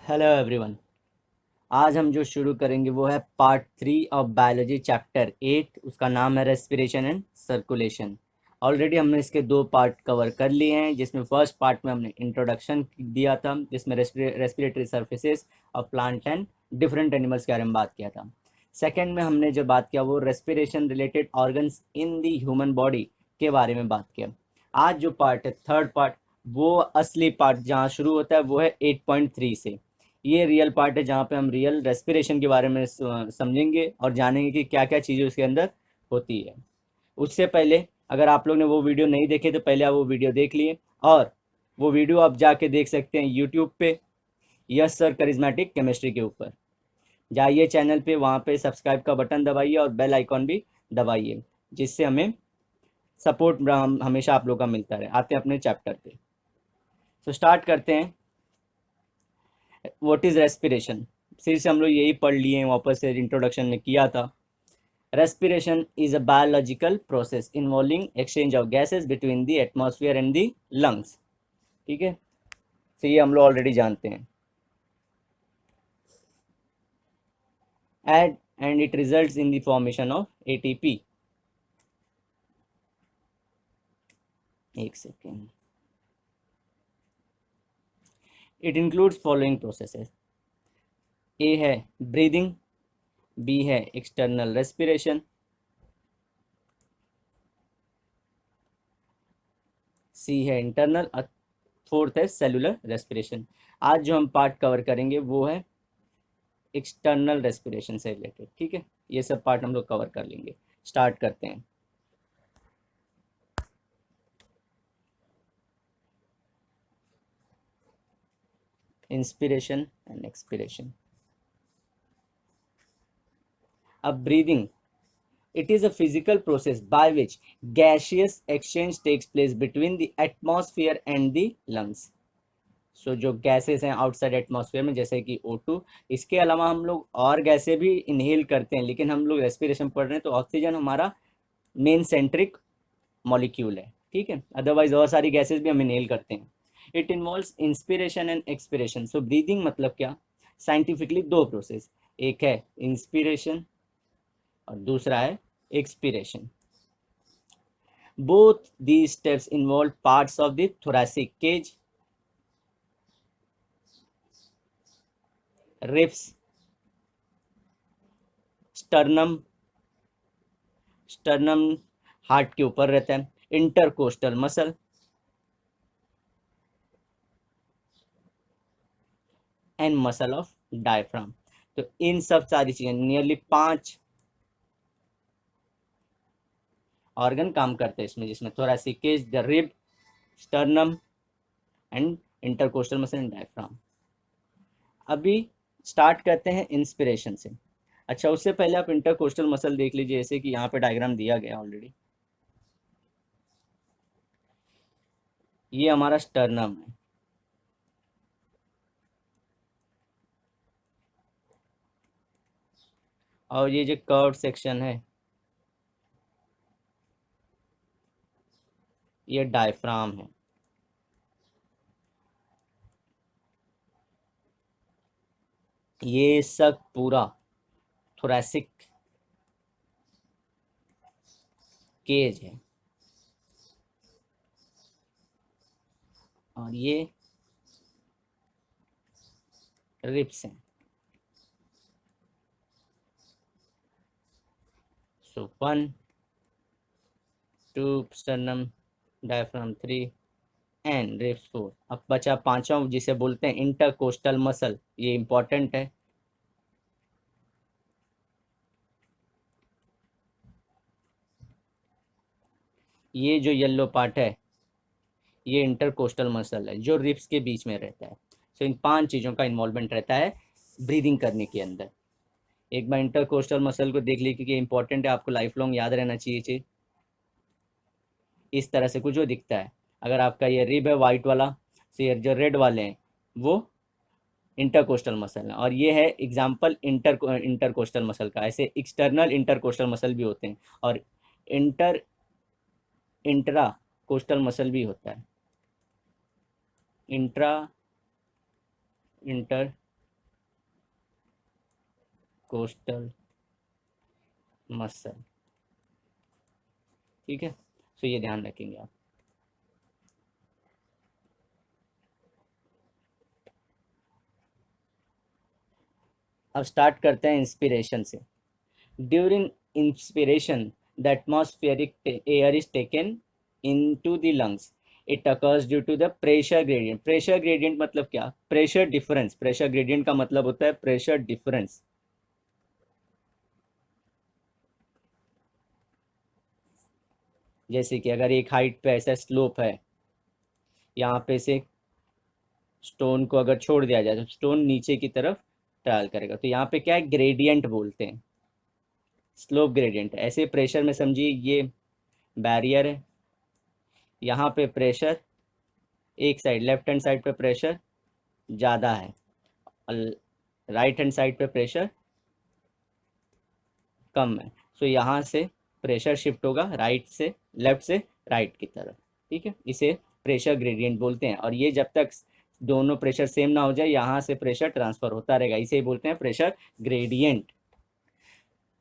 Hello everyone. आज हम जो शुरू करेंगे वो है पार्ट 3 ऑफ बायोलॉजी चैप्टर 8। उसका नाम है रेस्पिरेशन एंड सर्कुलेशन। ऑलरेडी हमने इसके 2 पार्ट कवर कर लिए हैं, जिसमें फर्स्ट पार्ट में हमने इंट्रोडक्शन दिया था, जिसमें respiratory surfaces of plant and different animals के बारे में बात किया था। सेकेंड में हमने जो बात किया वो respiration related organs in the human body के बारे में बात किया। आज जो पार्ट है, थर्ड पार्ट, वो असली पार्ट जहाँ शुरू होता है वो है 8.3 से। ये रियल पार्ट है जहाँ पे हम रियल रेस्पिरेशन के बारे में समझेंगे और जानेंगे कि क्या क्या चीज़ें उसके अंदर होती है। उससे पहले अगर आप लोग ने वो वीडियो नहीं देखे तो पहले आप वो वीडियो देख लिए, और वो वीडियो आप जाके देख सकते हैं यूट्यूब पे, यस सर करिज्मेटिक केमिस्ट्री के ऊपर। जाइए चैनल पे, वहाँ पे सब्सक्राइब का बटन दबाइए और बेल आइकॉन भी दबाइए, जिससे हमें सपोर्ट हमेशा आप लोग का मिलता रहे। आते हैं अपने चैप्टर पे। तो स्टार्ट करते हैं। What is respiration? फिर से हम लोग यही पढ़ लिए हैं, वापस से इंट्रोडक्शन में किया था। Respiration is a biological process involving exchange of gases between the atmosphere and the lungs. ठीक है, तो ये हम लोग ऑलरेडी जानते हैं। And it results in the formation of ATP. एक सेकेंड। It includes following processes. A है ब्रीदिंग, बी है एक्सटर्नल रेस्पिरेशन, सी है इंटरनल, और फोर्थ है सेलुलर रेस्पिरेशन। आज जो हम पार्ट कवर करेंगे वो है एक्सटर्नल रेस्पिरेशन से रिलेटेड। ठीक है, ये सब पार्ट हम लोग कवर कर लेंगे। स्टार्ट करते हैं। Inspiration and expiration. अब breathing, it is a physical process by which gaseous exchange takes place between the atmosphere and the lungs. सो जो गैसेस हैं आउटसाइड एटमॉस्फेयर में, जैसे कि O2, इसके अलावा हम लोग और गैसें भी इनहेल करते हैं, लेकिन हम लोग रेस्पिरेशन पढ़ रहे हैं तो ऑक्सीजन हमारा मेन सेंट्रिक मॉलिक्यूल है। ठीक है, अदरवाइज और सारी गैसेस भी हम इनहेल करते हैं। It involves inspiration and expiration. So breathing मतलब क्या? साइंटिफिकली 2 प्रोसेस, एक है इंस्पिरेशन और दूसरा है expiration. Both these steps involve parts of the thoracic cage, ribs, sternum, sternum heart के ऊपर रहता है, intercostal muscle and muscle of diaphragm. तो इन सब सारी चीजें, नियरली 5 ऑर्गन काम करते हैं इसमें, जिसमें thoracic cage, the rib, sternum and intercostal muscle and diaphragm. अभी स्टार्ट करते हैं इंस्पिरेशन से। अच्छा, उससे पहले आप इंटरकोस्टल मसल देख लीजिए, जैसे कि यहाँ पे डायग्राम दिया गया ऑलरेडी। ये हमारा स्टर्नम है, और ये जो कर्व सेक्शन है ये डायफ्राम है। ये सब पूरा थोरैसिक केज है, और ये रिब्स हैं। सो 1 2 स्टर्नम, डायफ्राम 3 एंड रिब्स 4। अब बचा पांचवा, जिसे बोलते हैं इंटरकोस्टल मसल। ये इंपॉर्टेंट है। ये जो येलो पार्ट है ये इंटरकोस्टल मसल है, जो रिब्स के बीच में रहता है। सो इन 5 चीज़ों का इन्वॉल्वमेंट रहता है ब्रीदिंग करने के अंदर। एक बार इंटरकोस्टल मसल को देख लीजिए कि इंपॉर्टेंट है, आपको लाइफ लॉन्ग याद रहना चाहिए चीज। इस तरह से कुछ जो दिखता है, अगर आपका ये रिब है वाइट वाला, तो ये जो रेड वाले हैं वो इंटरकोस्टल मसल है, और ये है एग्जाम्पल इंटरकोस्टल मसल का। ऐसे एक्सटर्नल इंटरकोस्टल मसल भी होते हैं, और इंटर इंट्रा कोस्टल मसल भी होता है। Intra inter coastal muscle. ठीक है, तो ये ध्यान रखेंगे आप। अब स्टार्ट करते हैं इंस्पिरेशन से। During inspiration the atmospheric air is taken into the lungs. It occurs due to the pressure gradient. Pressure gradient मतलब क्या? Pressure difference. प्रेशर ग्रेडियंट का मतलब होता है प्रेशर डिफरेंस। जैसे कि अगर एक हाइट पे ऐसा स्लोप है, यहाँ पे से स्टोन को अगर छोड़ दिया जाए तो स्टोन नीचे की तरफ ट्रैवल करेगा, तो यहाँ पे क्या है, ग्रेडियंट बोलते हैं, स्लोप ग्रेडियंट। ऐसे प्रेशर में समझिए ये बैरियर है, यहाँ पे प्रेशर एक साइड लेफ्ट हैंड साइड पे प्रेशर ज़्यादा है और राइट हैंड साइड पे प्रेशर कम है। सो यहाँ से प्रेशर शिफ्ट होगा राइट से लेफ्ट से राइट की तरफ। ठीक है, इसे प्रेशर ग्रेडियंट बोलते हैं। और ये जब तक दोनों प्रेशर सेम ना हो जाए, यहाँ से प्रेशर ट्रांसफर होता रहेगा, इसे ही बोलते हैं pressure gradient.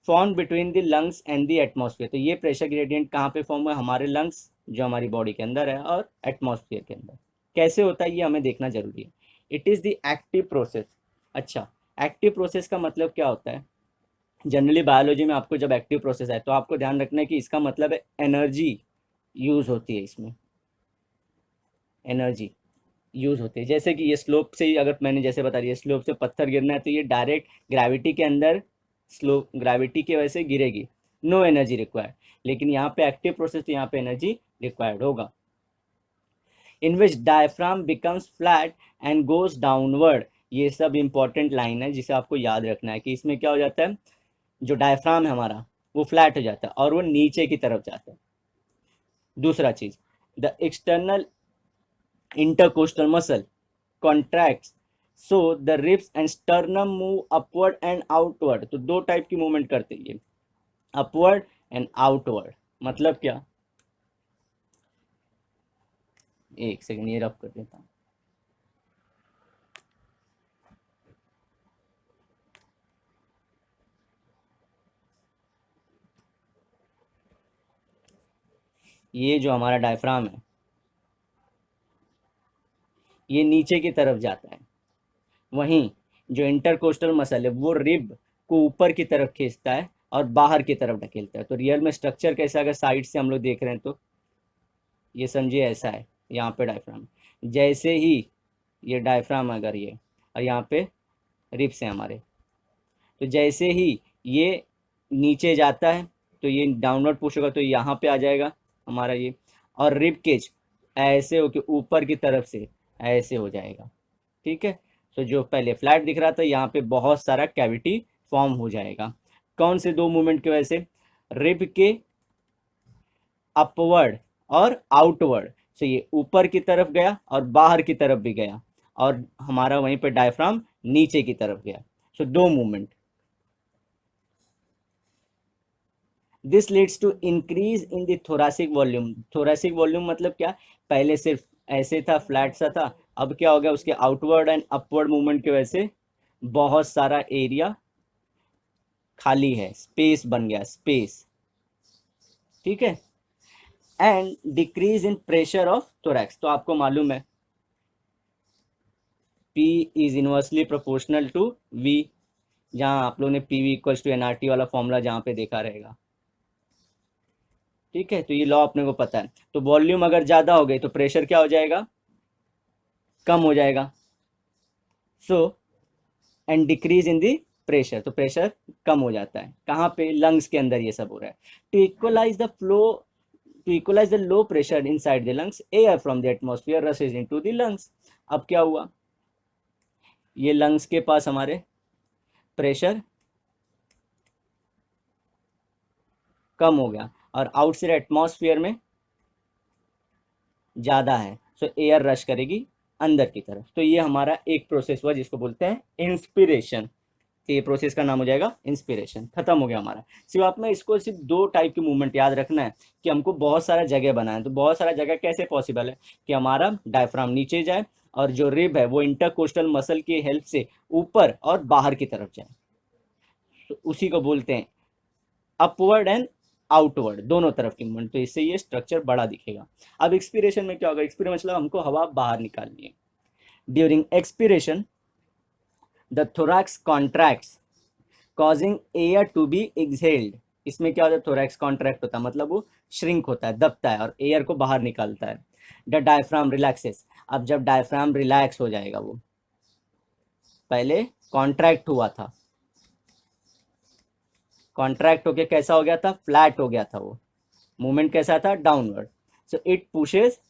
Form between the lungs and the atmosphere. तो ये प्रेशर ग्रेडियंट कहाँ पे फॉर्म हुआ? हमारे लंग्स जो हमारी बॉडी के अंदर है और एटमॉस्फेयर के अंदर। कैसे होता है ये हमें देखना जरूरी है। It is the active process. अच्छा, एक्टिव प्रोसेस का मतलब क्या होता है? जनरली बायोलॉजी में आपको जब एक्टिव प्रोसेस है तो आपको ध्यान रखना है कि इसका मतलब है एनर्जी यूज़ होती है, इसमें एनर्जी यूज़ होती है। जैसे कि ये स्लोप से ही, अगर मैंने जैसे बता दिया स्लोप से पत्थर गिरना है तो ये डायरेक्ट ग्रेविटी के अंदर, स्लो ग्रेविटी की वजह से गिरेगी, नो एनर्जी रिक्वायर्ड। लेकिन यहाँ पे एक्टिव प्रोसेस तो यहाँ पे एनर्जी रिक्वायर्ड होगा। In which diaphragm becomes flat and goes downward. ये सब इंपॉर्टेंट लाइन है जिसे आपको याद रखना है कि इसमें क्या हो जाता है, जो डायफ्राम है हमारा वो फ्लैट हो जाता है और वो नीचे की तरफ जाता है। दूसरा चीज, the external intercostal muscle contracts, so the ribs and sternum move upward and outward. तो दो टाइप की मूवमेंट करते हैं ये, अपवर्ड एंड आउटवर्ड। मतलब क्या, एक सेकंड ये रब कर देता हूँ। ये जो हमारा डायफ्राम है ये नीचे की तरफ जाता है, वहीं जो इंटरकोस्टल मसल है वो रिब को ऊपर की तरफ खींचता है और बाहर की तरफ ढकेलता है। तो रियल में स्ट्रक्चर कैसा, अगर साइड से हम लोग देख रहे हैं तो ये समझिए ऐसा है। यहाँ पे डायफ्राम, जैसे ही ये डायफ्राम अगर ये, और यहाँ पे रिब्स हैं हमारे, तो जैसे ही ये नीचे जाता है तो ये डाउनवर्ड पुश होगा तो यहाँ पे आ जाएगा हमारा ये, और रिब केज ऐसे होके ऊपर की तरफ से ऐसे हो जाएगा। ठीक है, तो जो पहले फ्लैट दिख रहा था यहाँ पे बहुत सारा कैविटी फॉर्म हो जाएगा। कौन से दो मूवमेंट की वजह से? रिब के अपवर्ड और आउटवर्ड। सो ये ऊपर की तरफ गया और बाहर की तरफ भी गया, और हमारा वहीं पे डायफ्राम नीचे की तरफ गया। सो दो movement. This leads to increase in the thoracic volume. Thoracic volume मतलब क्या? पहले सिर्फ ऐसे था, फ्लैट सा था, अब क्या हो गया, उसके आउटवर्ड एंड अपवर्ड मूवमेंट की वजह से बहुत सारा एरिया खाली है, स्पेस बन गया, स्पेस। ठीक है, and decrease in pressure of thorax. तो आपको मालूम है P is inversely proportional to V, जहां आप लोगों ने PV इक्वल्स टू NRT वाला फॉर्मूला जहां पे देखा रहेगा। ठीक है, तो ये लॉ अपने को पता है। तो वॉल्यूम अगर ज़्यादा हो गई तो प्रेशर क्या हो जाएगा, कम हो जाएगा। So and decrease in the pressure, तो प्रेशर कम हो जाता है। कहाँ पे? लंग्स के अंदर ये सब हो रहा है। To equalize the flow, to equalize the low pressure inside the lungs, air from the atmosphere rushes into the lungs. अब क्या हुआ, ये लंग्स के पास हमारे प्रेशर कम हो गया और आउटसाइड एटमॉस्फेयर में ज़्यादा है, सो एयर रश करेगी अंदर की तरफ। तो ये हमारा एक प्रोसेस हुआ जिसको बोलते हैं इंस्पिरेशन। तो ये प्रोसेस का नाम हो जाएगा इंस्पिरेशन। खत्म हो गया हमारा। सिर्फ आप में इसको सिर्फ दो टाइप की मूवमेंट याद रखना है कि हमको बहुत सारा जगह बनाना है। तो बहुत सारा जगह कैसे पॉसिबल है कि हमारा डायफ्राम नीचे जाए और जो रिब है वो इंटरकोस्टल मसल की हेल्प से ऊपर और बाहर की तरफ जाए। तो उसी को बोलते हैं अपवर्ड एंड आउटवर्ड, दोनों तरफ की मूवमेंट, तो इससे ये स्ट्रक्चर बड़ा दिखेगा। अब एक्सपीरेशन में क्या होगा, एक्सपीरेशन मतलब हमको हवा बाहर निकालनी है। During expiration the thorax contracts causing air to be exhaled. इसमें क्या होता है, थोरैक्स कॉन्ट्रैक्ट होता है मतलब वो श्रिंक होता है, दबता है और एयर को बाहर निकालता है। द डायफ्राम रिलैक्सेस, अब जब डायफ्राम रिलैक्स हो जाएगा, वो पहले कॉन्ट्रैक्ट हुआ था, कॉन्ट्रैक्ट होके कैसा हो गया था, फ्लैट हो गया था, वो मूवमेंट कैसा था, downward. So it pushes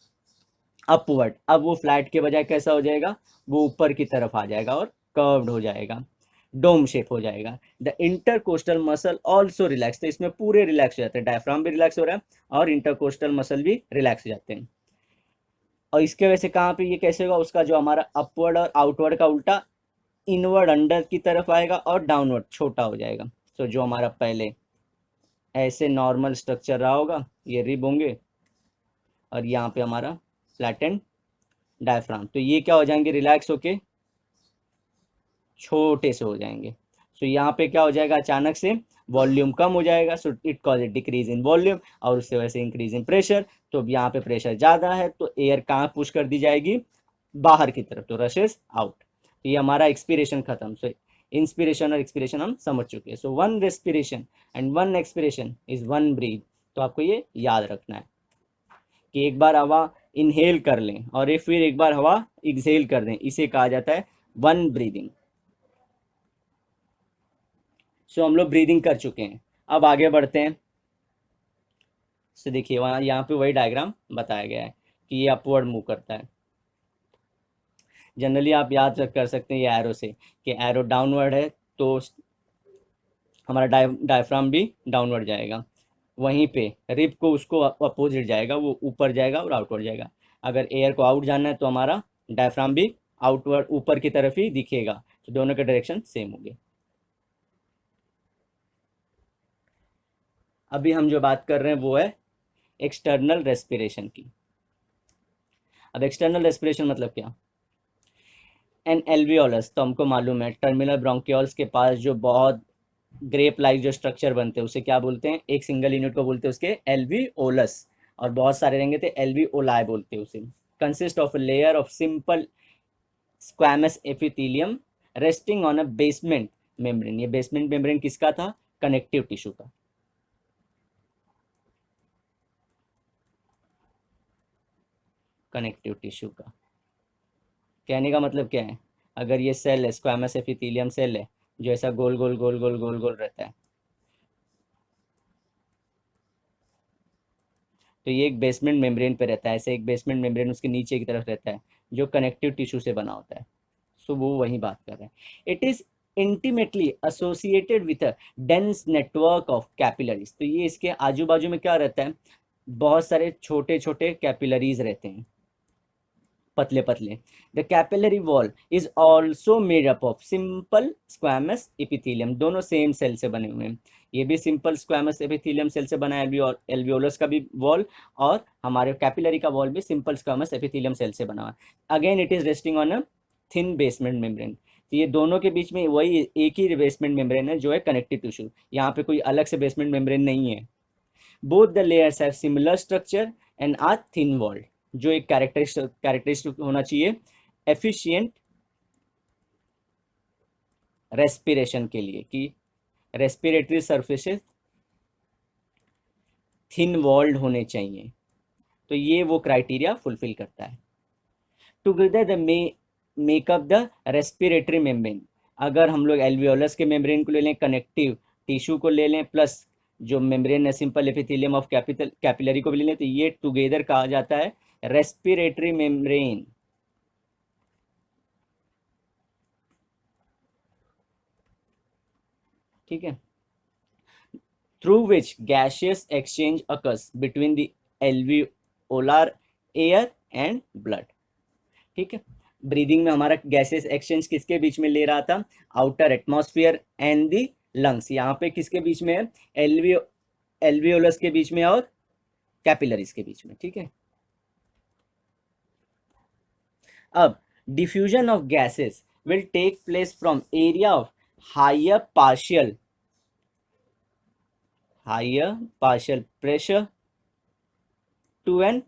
upward, अब वो फ्लैट के बजाय कैसा हो जाएगा, वो ऊपर की तरफ आ जाएगा और कर्व्ड हो जाएगा, डोम शेप हो जाएगा। The intercostal muscle also relax, तो इसमें पूरे रिलैक्स हो जाते हैं, डायफ्राम भी रिलैक्स हो रहा है और इंटरकोस्टल मसल भी रिलैक्स हो जाते हैं। और इसके वजह से कहाँ पे ये कैसे होगा, उसका जो हमारा अपवर्ड और आउटवर्ड का उल्टा, इनवर्ड अंडर की तरफ आएगा और डाउनवर्ड छोटा हो जाएगा। तो जो हमारा पहले ऐसे नॉर्मल स्ट्रक्चर रहा होगा, ये रिब होंगे और यहाँ पे हमारा फ्लैटेंड डायफ्राम, तो ये क्या हो जाएंगे, रिलैक्स होके छोटे से हो जाएंगे। सो यहाँ पे क्या हो जाएगा, अचानक से वॉल्यूम कम हो जाएगा, so it cause A decrease in volume और उससे वजह से इंक्रीज इन प्रेशर। तो अब यहाँ पे प्रेशर ज़्यादा है तो एयर कहाँ पुश कर दी जाएगी, बाहर की तरफ, तो रशेस आउट। ये हमारा एक्सपीरेशन खत्म। सो इंस्पिरेशन और एक्सपीरेशन हम समझ चुके हैं। So one respiration and one expiration is one breath. तो आपको ये याद रखना है कि एक बार हवा इनहेल कर लें और फिर एक बार हवा एक्सहेल कर दें, इसे कहा जाता है वन ब्रीदिंग। सो हम लोग ब्रीदिंग कर चुके हैं, अब आगे बढ़ते हैं। सो देखिए वहाँ यहाँ पे वही डायग्राम बताया गया है कि ये अपवर्ड मूव करता है। जनरली आप याद कर सकते हैं ये एरो से कि एरो डाउनवर्ड है तो हमारा डायफ्राम भी डाउनवर्ड जाएगा, वहीं पे रिब को उसको अपोजिट जाएगा, वो ऊपर जाएगा और आउटवर्ड जाएगा। अगर एयर को आउट जाना है तो हमारा डायफ्राम भी आउटवर्ड ऊपर की तरफ ही दिखेगा, तो दोनों के डायरेक्शन सेम होंगे। अभी हम जो बात कर रहे हैं वो है एक्सटर्नल रेस्पिरेशन की। अब एक्सटर्नल रेस्पिरेशन मतलब क्या, एन एल्वियोलस, तो हमको मालूम है टर्मिनल ब्रोंकियोल्स के पास जो बहुत ग्रेप लाइक जो स्ट्रक्चर बनते हैं उसे क्या बोलते हैं, एक सिंगल यूनिट को बोलते हैं उसके एल्वियोलस, और बहुत सारे रहेंगे तो एल्वियोलाई बोलते हैं उसे। Consist of a layer of simple squamous epithelium resting on a basement membrane. ये बेसमेंट मेम्ब्रेन किसका था, कनेक्टिव टिश्यू का। कनेक्टिव टिश्यू का कहने का मतलब क्या है, अगर ये सेल है, स्क्वैमस एपिथेलियम सेल है जो ऐसा गोल गोल गोल गोल गोल गोल रहता है, तो ये एक बेसमेंट मेम्ब्रेन पे रहता है, ऐसे एक बेसमेंट मेम्ब्रेन उसके नीचे की तरफ रहता है जो कनेक्टिव टिश्यू से बना होता है। सो वो वही बात कर रहे हैं। It is intimately associated with a dense network of capillaries, तो ये इसके आजू बाजू में क्या रहता है, बहुत सारे छोटे छोटे कैपिलरीज रहते हैं, पतले पतले। The capillary wall is also made up of simple squamous epithelium, दोनों सेम सेल से बने हुए हैं। ये भी सिंपल स्क्वैमस एपिथेलियम सेल से बना है, एल्वियोलस का भी वॉल और हमारे कैपिलरी का वॉल भी सिंपल स्क्वैमस एपिथेलियम सेल से बना हुआ है। Again it is resting on a thin basement membrane, तो ये दोनों के बीच में वही एक ही बेसमेंट मेम्ब्रेन है जो है कनेक्टिव टिश्यू, यहाँ पे कोई अलग से बेसमेंट मेम्ब्रेन नहीं है। Both the layers have similar structure and are thin walled, जो एक कैरेक्टरिस्टिक होना चाहिए एफिशिएंट रेस्पिरेशन के लिए, कि रेस्पिरेटरी सरफेसेस थिन वॉल्ड होने चाहिए, तो ये वो क्राइटेरिया फुलफिल करता है। Together the makeup the respiratory membrane, अगर हम लोग एल्वियोलस के मेम्ब्रेन को ले लें, कनेक्टिव टिश्यू को ले लें, प्लस जो मेम्ब्रेन है सिंपल एपिथेलियम ऑफ कैपिलरी को भी ले लें, तो ये टुगेदर कहा जाता है रेस्पिरेटरी मेम्ब्रेन। ठीक है, through which gaseous exchange occurs between the alveolar air and blood। ठीक है, ब्रीदिंग में हमारा गैसेस एक्सचेंज किसके बीच में ले रहा था, outer atmosphere and the lungs, यहाँ पे किसके बीच में है, एल्वियोलस के बीच में और कैपिलरीज के बीच में। ठीक है, अब diffusion of gases will take place from area of higher partial higher partial pressure to an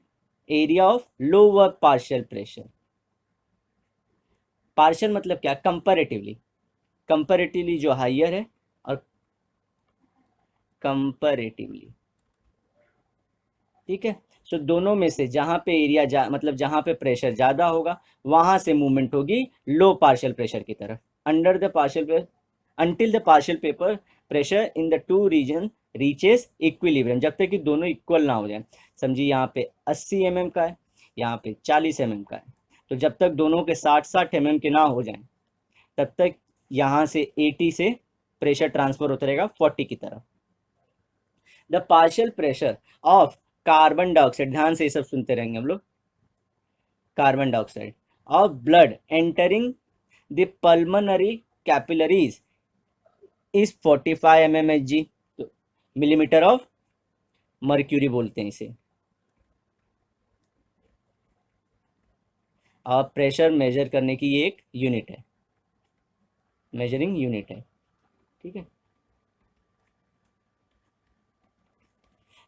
area of lower partial pressure. Partial मतलब क्या, कंपैरेटिवली, कंपैरेटिवली जो हायर है और कंपैरेटिवली, ठीक है। सो दोनों में से जहां पे एरिया मतलब जहां पे प्रेशर ज़्यादा होगा वहां से मूवमेंट होगी लो पार्शियल प्रेशर की तरफ। Under the partial until the partial paper pressure in the two region reaches equilibrium, जब तक कि दोनों इक्वल ना हो जाए। समझिए यहाँ पे 80 mm का है, यहाँ पे 40 mm का है, तो जब तक दोनों के 60-60 mm के ना हो जाए तब तक यहाँ से 80 से प्रेशर ट्रांसफर होता रहेगा 40 की तरफ। The partial pressure of carbon dioxide, ध्यान से ये सब सुनते रहेंगे हम लोग, carbon dioxide of blood entering the pulmonary capillaries is 45 mmHg, तो मिलीमीटर ऑफ मर्क्यूरी बोलते हैं इसे। और प्रेशर मेजर करने की ये एक यूनिट है, मेजरिंग यूनिट है, ठीक है।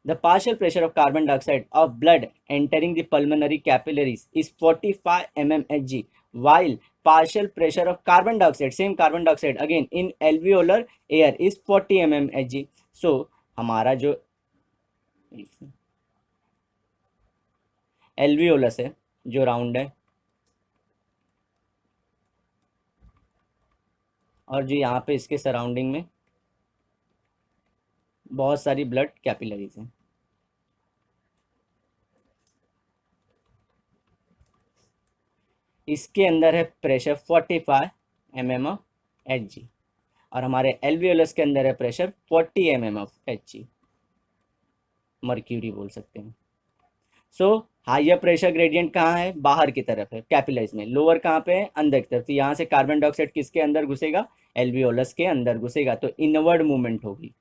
The partial pressure of carbon dioxide of blood entering the pulmonary capillaries is 45 mmHg, while partial pressure of carbon dioxide, same carbon dioxide again in alveolar air is 40 mmHg. So हमारा जो alveolus है जो round है और जो यहाँ पे इसके सराउंडिंग में बहुत सारी ब्लड कैपिलरीज हैं, इसके अंदर है प्रेशर 45 mm ऑफ Hg और हमारे एल्वियोलस के अंदर है pressure 40 mm of Hg, mercury बोल सकते हैं। सो हायर प्रेशर ग्रेडियंट कहाँ है, बाहर की तरफ है कैपिलरीज में, लोअर कहाँ पे है, अंदर की तरफ। तो यहाँ से कार्बन डाइऑक्साइड किसके अंदर घुसेगा, एल्वियोलस के अंदर घुसेगा, तो इनवर्ड मूवमेंट होगी,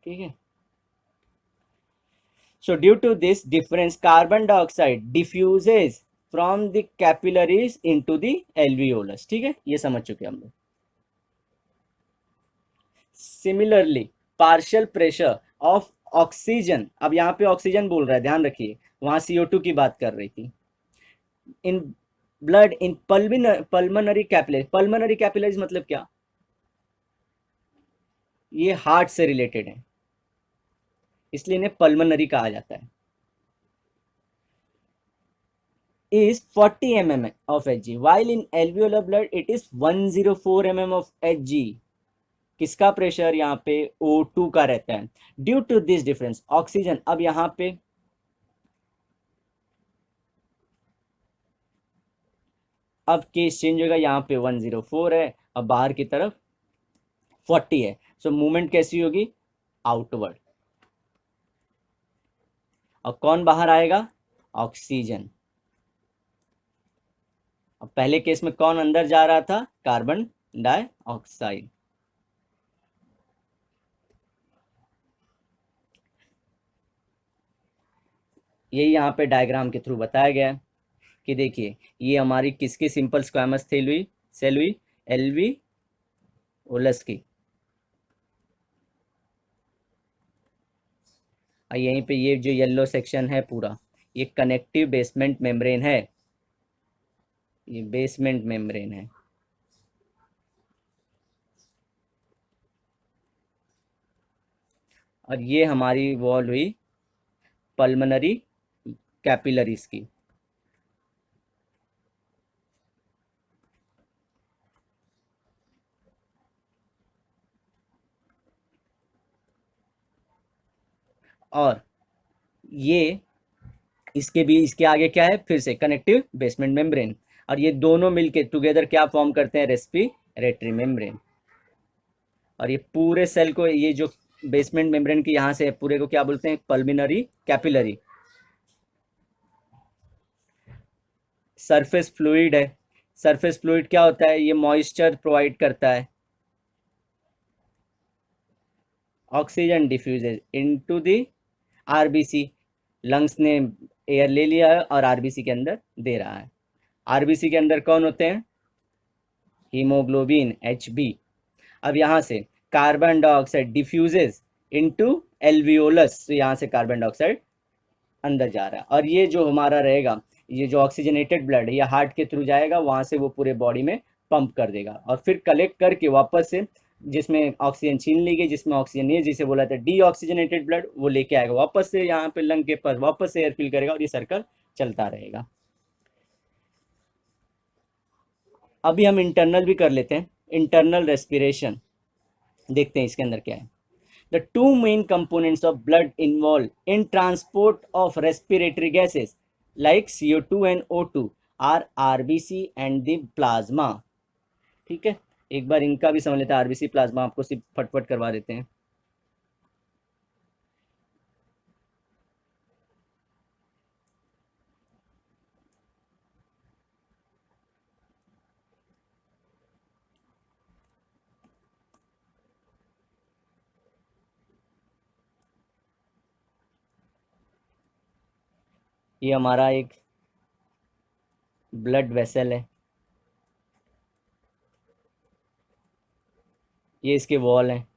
ठीक है। So due to this difference carbon dioxide diffuses from the capillaries into the alveolus, ठीक है, ये समझ चुके हम लोग। Similarly partial pressure of oxygen, अब यहाँ पे ऑक्सीजन बोल रहा है, ध्यान रखिए, वहां CO2 की बात कर रही थी। In blood in pulmonary capillaries, pulmonary capillaries मतलब क्या, ये हार्ट से रिलेटेड है, इसलिए इन्हें पल्मोनरी कहा जाता है। is 40 mm of Hg, while in alveolar blood it is 104 mm of Hg। किसका प्रेशर यहाँ पे O2 का रहता है। Due to this difference oxygen, अब यहाँ पे अब केस चेंज होगा, यहाँ पे 104 है, अब बाहर की तरफ 40 है, सो मूवमेंट कैसी होगी, आउटवर्ड। और कौन बाहर आएगा, ऑक्सीजन। अब पहले केस में कौन अंदर जा रहा था, कार्बन डाइऑक्साइड। यही यहाँ पे डायग्राम के थ्रू बताया गया है कि देखिए ये हमारी किसकी सिंपल स्क्वैमस सेल हुई, एल्वियोलस की। और यहीं पे ये जो येलो सेक्शन है पूरा, ये कनेक्टिव बेसमेंट मेम्ब्रेन है, ये बेसमेंट मेम्ब्रेन है। और ये हमारी वॉल हुई पल्मोनरी कैपिलरीज की। और ये इसके आगे क्या है, फिर से कनेक्टिव बेसमेंट मेम्ब्रेन, और ये दोनों मिलके टुगेदर क्या फॉर्म करते हैं, रेस्पिरेटरी मेम्ब्रेन। और ये पूरे सेल को, ये जो बेसमेंट मेम्ब्रेन की यहाँ से पूरे को क्या बोलते हैं, पल्मोनरी कैपिलरी। सरफेस फ्लूइड है, सरफेस फ्लूइड क्या होता है, ये मॉइस्चर प्रोवाइड करता है। Oxygen diffuses into the RBC, lungs ने एयर ले लिया है और आरबीसी के अंदर दे रहा है। आरबीसी के अंदर कौन होते हैं, हीमोग्लोबिन Hb। अब यहाँ से carbon dioxide diffuses into alveolus, तो यहाँ से कार्बन डाइऑक्साइड अंदर जा रहा है, और ये जो हमारा रहेगा, ये जो ऑक्सीजनेटेड ब्लड है, ये हार्ट के थ्रू जाएगा, वहां से वो पूरे बॉडी में पंप कर देगा, और फिर कलेक्ट करके वापस से जिसमें ऑक्सीजन छीन ली गई, जिसमें ऑक्सीजन नहीं है, जिसे बोला था डीऑक्सीजनेटेड ब्लड, वो लेके आएगा वापस से यहाँ पे लंग के पास, वापस से एयर फिल करेगा, और ये सर्कल चलता रहेगा। अभी हम इंटरनल भी कर लेते हैं, इंटरनल रेस्पिरेशन देखते हैं इसके अंदर क्या है। The two main components of blood involved in transport of respiratory gases like CO2 and O2 are RBC and the plasma। ठीक है, एक बार इनका भी समझ लेते हैं, आरबीसी प्लाज्मा, आपको सिर्फ फटफट करवा देते हैं। ये हमारा एक ब्लड वेसल है, ये इसके वॉल हैं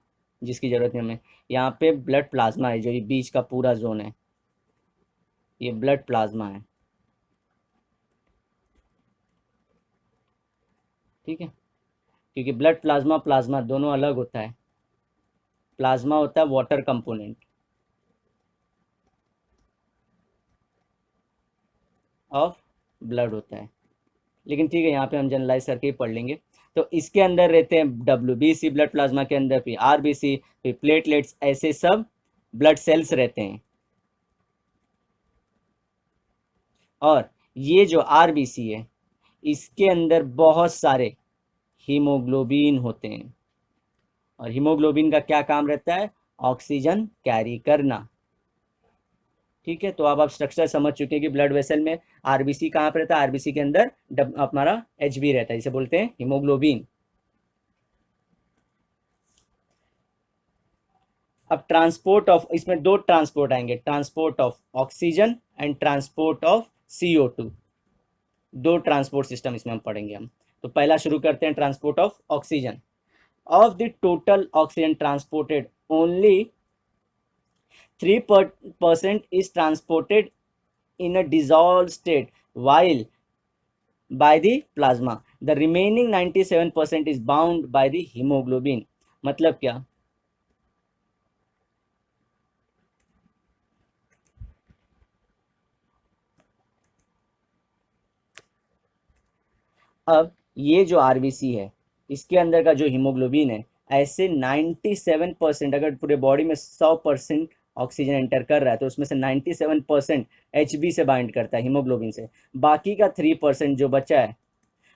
जिसकी ज़रूरत नहीं हमें। यहाँ पे ब्लड प्लाज्मा है, जो ये बीच का पूरा जोन है, ये ब्लड प्लाज्मा है। ठीक है, क्योंकि ब्लड प्लाज्मा प्लाज्मा दोनों अलग होता है। प्लाज्मा होता है वाटर कंपोनेंट ऑफ ब्लड होता है, लेकिन ठीक है, यहाँ पे हम जनरलाइज करके ही पढ़ लेंगे। तो इसके अंदर रहते हैं WBC, ब्लड प्लाज्मा के अंदर, फिर RBC, फिर प्लेटलेट्स, ऐसे सब ब्लड सेल्स रहते हैं। और ये जो RBC है, इसके अंदर बहुत सारे हीमोग्लोबिन होते हैं, और हीमोग्लोबिन का क्या काम रहता है? ऑक्सीजन कैरी करना। ठीक है, तो अब आप स्ट्रक्चर समझ चुके हैं कि ब्लड वेसल में आरबीसी कहाँ पर रहता है, आरबीसी के अंदर हमारा HB रहता है, जिसे बोलते हैं हीमोग्लोबिन। अब ट्रांसपोर्ट ऑफ, इसमें दो ट्रांसपोर्ट आएंगे, transport of oxygen and transport of CO2, दो ट्रांसपोर्ट सिस्टम इसमें हम पढ़ेंगे हम। तो पहला शुरू करते हैं, transport of oxygen. Of the total oxygen transported only 3% is transported in a dissolved state while by the plasma, the remaining 97% is bound by the hemoglobin। मतलब क्या? अब ये जो आरबीसी है, इसके अंदर का जो हीमोग्लोबिन है, ऐसे 97%, अगर पूरे बॉडी में 100% ऑक्सीजन एंटर कर रहा है, तो उसमें से 97% HB से बाइंड करता है, हीमोग्लोबिन से। बाकी का 3% जो बचा है,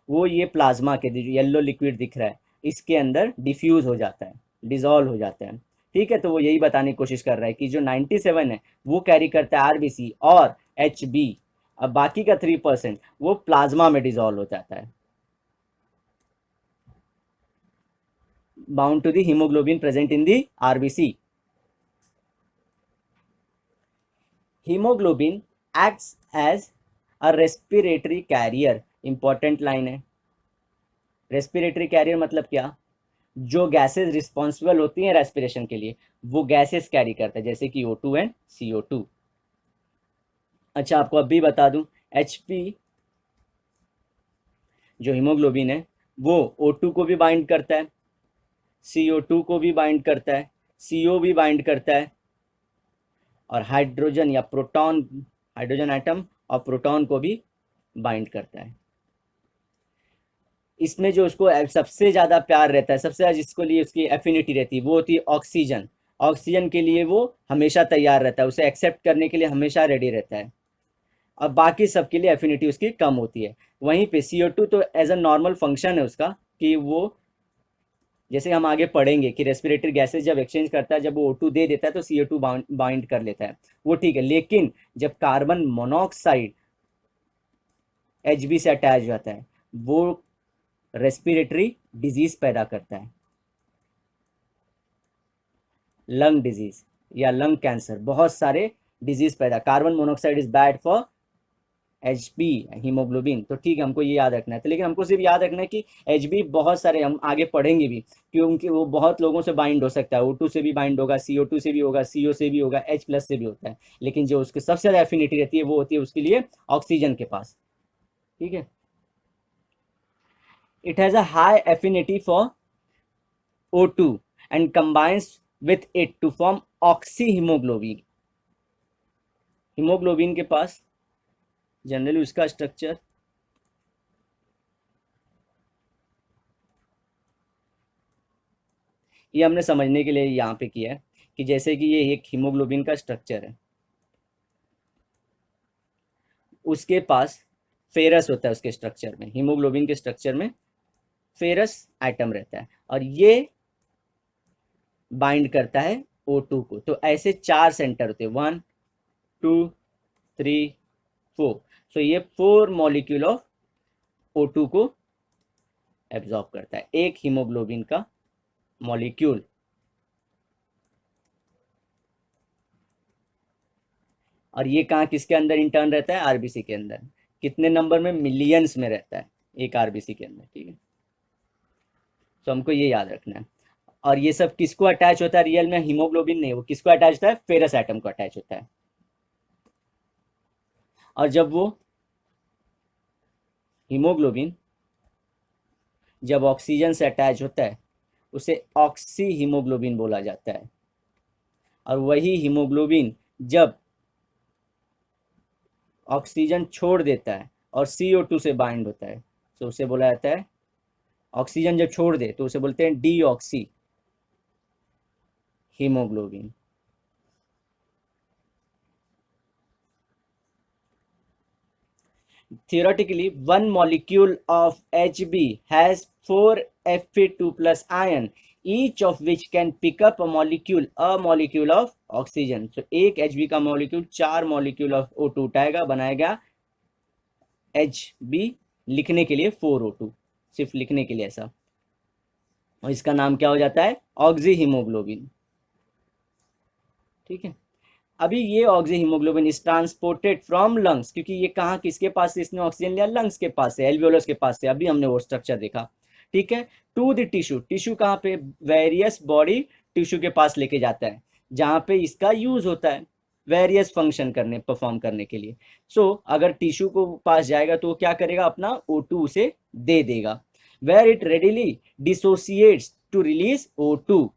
वो ये प्लाज्मा के जो येलो लिक्विड दिख रहा है, इसके अंदर डिफ्यूज हो जाता है, डिजॉल्व हो जाता है। ठीक है, तो वो यही बताने की कोशिश कर रहा है कि जो 97 है वो कैरी करता है आरबीसी और HB, अब बाकी का 3% वो प्लाज्मा में डिजॉल्व हो जाता है, bound to the hemoglobin present in the RBC। Hemoglobin acts as a respiratory carrier। Important line है, रेस्पिरेटरी कैरियर मतलब क्या? जो गैसेस रिस्पॉन्सिबल होती हैं रेस्पिरेशन के लिए, वो गैसेस कैरी करता है, जैसे कि O2 एंड CO2। अच्छा, आपको अब भी बता दूं, HP जो हीमोग्लोबिन है, वो O2 को भी बाइंड करता है, CO2 को भी बाइंड करता है, CO भी बाइंड करता है, और हाइड्रोजन या प्रोटॉन, हाइड्रोजन एटम और प्रोटॉन को भी बाइंड करता है। इसमें जो उसको सबसे ज़्यादा प्यार रहता है, सबसे ज़्यादा जिसको लिए उसकी एफिनिटी रहती है, वो होती है ऑक्सीजन। ऑक्सीजन के लिए वो हमेशा तैयार रहता है, उसे एक्सेप्ट करने के लिए हमेशा रेडी रहता है। अब बाकी सब के लिए एफिनिटी उसकी कम होती है। वहीं पे CO2 तो एज अ नॉर्मल फंक्शन है उसका, कि वो, जैसे हम आगे पढ़ेंगे कि रेस्पिरेटरी गैसेस जब एक्सचेंज करता है, जब वो O2 दे देता है तो CO2 बाइंड कर लेता है, वो ठीक है। लेकिन जब कार्बन मोनोऑक्साइड HB से अटैच हो जाता है, वो रेस्पिरेटरी डिजीज पैदा करता है, लंग डिजीज या लंग कैंसर, बहुत सारे डिजीज पैदा। Carbon monoxide is bad for Hb haemoglobin, तो ठीक है हमको ये याद रखना है। तो लेकिन हमको सिर्फ याद रखना है कि Hb बहुत सारे, हम आगे पढ़ेंगे भी, क्योंकि वो बहुत लोगों से बाइंड हो सकता है। O2 से भी बाइंड होगा, CO2 से भी होगा, CO से भी होगा, H+ से भी होता है। लेकिन जो उसके सबसे ज़्यादा एफिनिटी रहती है वो होती है उसके लिए ऑक्सीजन के पास। ठीक है, it has a high affinity for O2 and combines with it to form oxyhaemoglobin. Haemoglobin के पास जनरली उसका स्ट्रक्चर ये हमने समझने के लिए यहाँ पे किया है कि जैसे कि ये एक हीमोग्लोबिन का स्ट्रक्चर है, उसके पास फेरस होता है उसके स्ट्रक्चर में, हीमोग्लोबिन के स्ट्रक्चर में फेरस एटम रहता है और ये बाइंड करता है O2 को। तो ऐसे 4 सेंटर होते हैं, 1 2 3 4। सो ये 4 मॉलिक्यूल ऑफ O2 को एब्जॉर्ब करता है एक हीमोग्लोबिन का मॉलिक्यूल। और ये कहाँ किसके अंदर इंटर्न रहता है? आरबीसी के अंदर। कितने नंबर में? मिलियंस में रहता है एक आरबीसी के अंदर। ठीक है, तो हमको ये याद रखना है। और ये सब किसको अटैच होता है रियल में? हीमोग्लोबिन नहीं, वो किसको अटैच होता है? फेरस एटम को अटैच होता है। और जब वो हीमोग्लोबिन जब ऑक्सीजन से अटैच होता है उसे ऑक्सी हीमोग्लोबिन बोला जाता है। और वही हीमोग्लोबिन जब ऑक्सीजन छोड़ देता है और CO2 से बाइंड होता है तो उसे बोला जाता है, ऑक्सीजन जब छोड़ दे तो उसे बोलते हैं deoxy haemoglobin. Theoretically, one molecule of Hb has 4 Fe2+ ion, each of which can pick up a molecule of oxygen. So एक Hb का मॉलिक्यूल 4 मॉलिक्यूल ऑफ O2 उठाएगा, बनाएगा Hb लिखने के लिए 4O2, सिर्फ लिखने के लिए ऐसा, और इसका नाम क्या हो जाता है? Oxy haemoglobin. ठीक है, अभी ये oxy haemoglobin is transported from lungs, क्योंकि ये कहाँ किसके पास से इसने ऑक्सीजन लिया? लंग्स के पास से, एल्वियोलस के पास से। अभी हमने वो स्ट्रक्चर देखा। ठीक है, टू द टिश्यू, टिश्यू कहाँ पे? वेरियस बॉडी टिश्यू के पास लेके जाता है जहाँ पे इसका यूज होता है वेरियस फंक्शन करने, परफॉर्म करने के लिए। सो अगर टिश्यू को पास जाएगा तो क्या करेगा? अपना O2 उसे दे देगा, where it readily dissociates to release O2,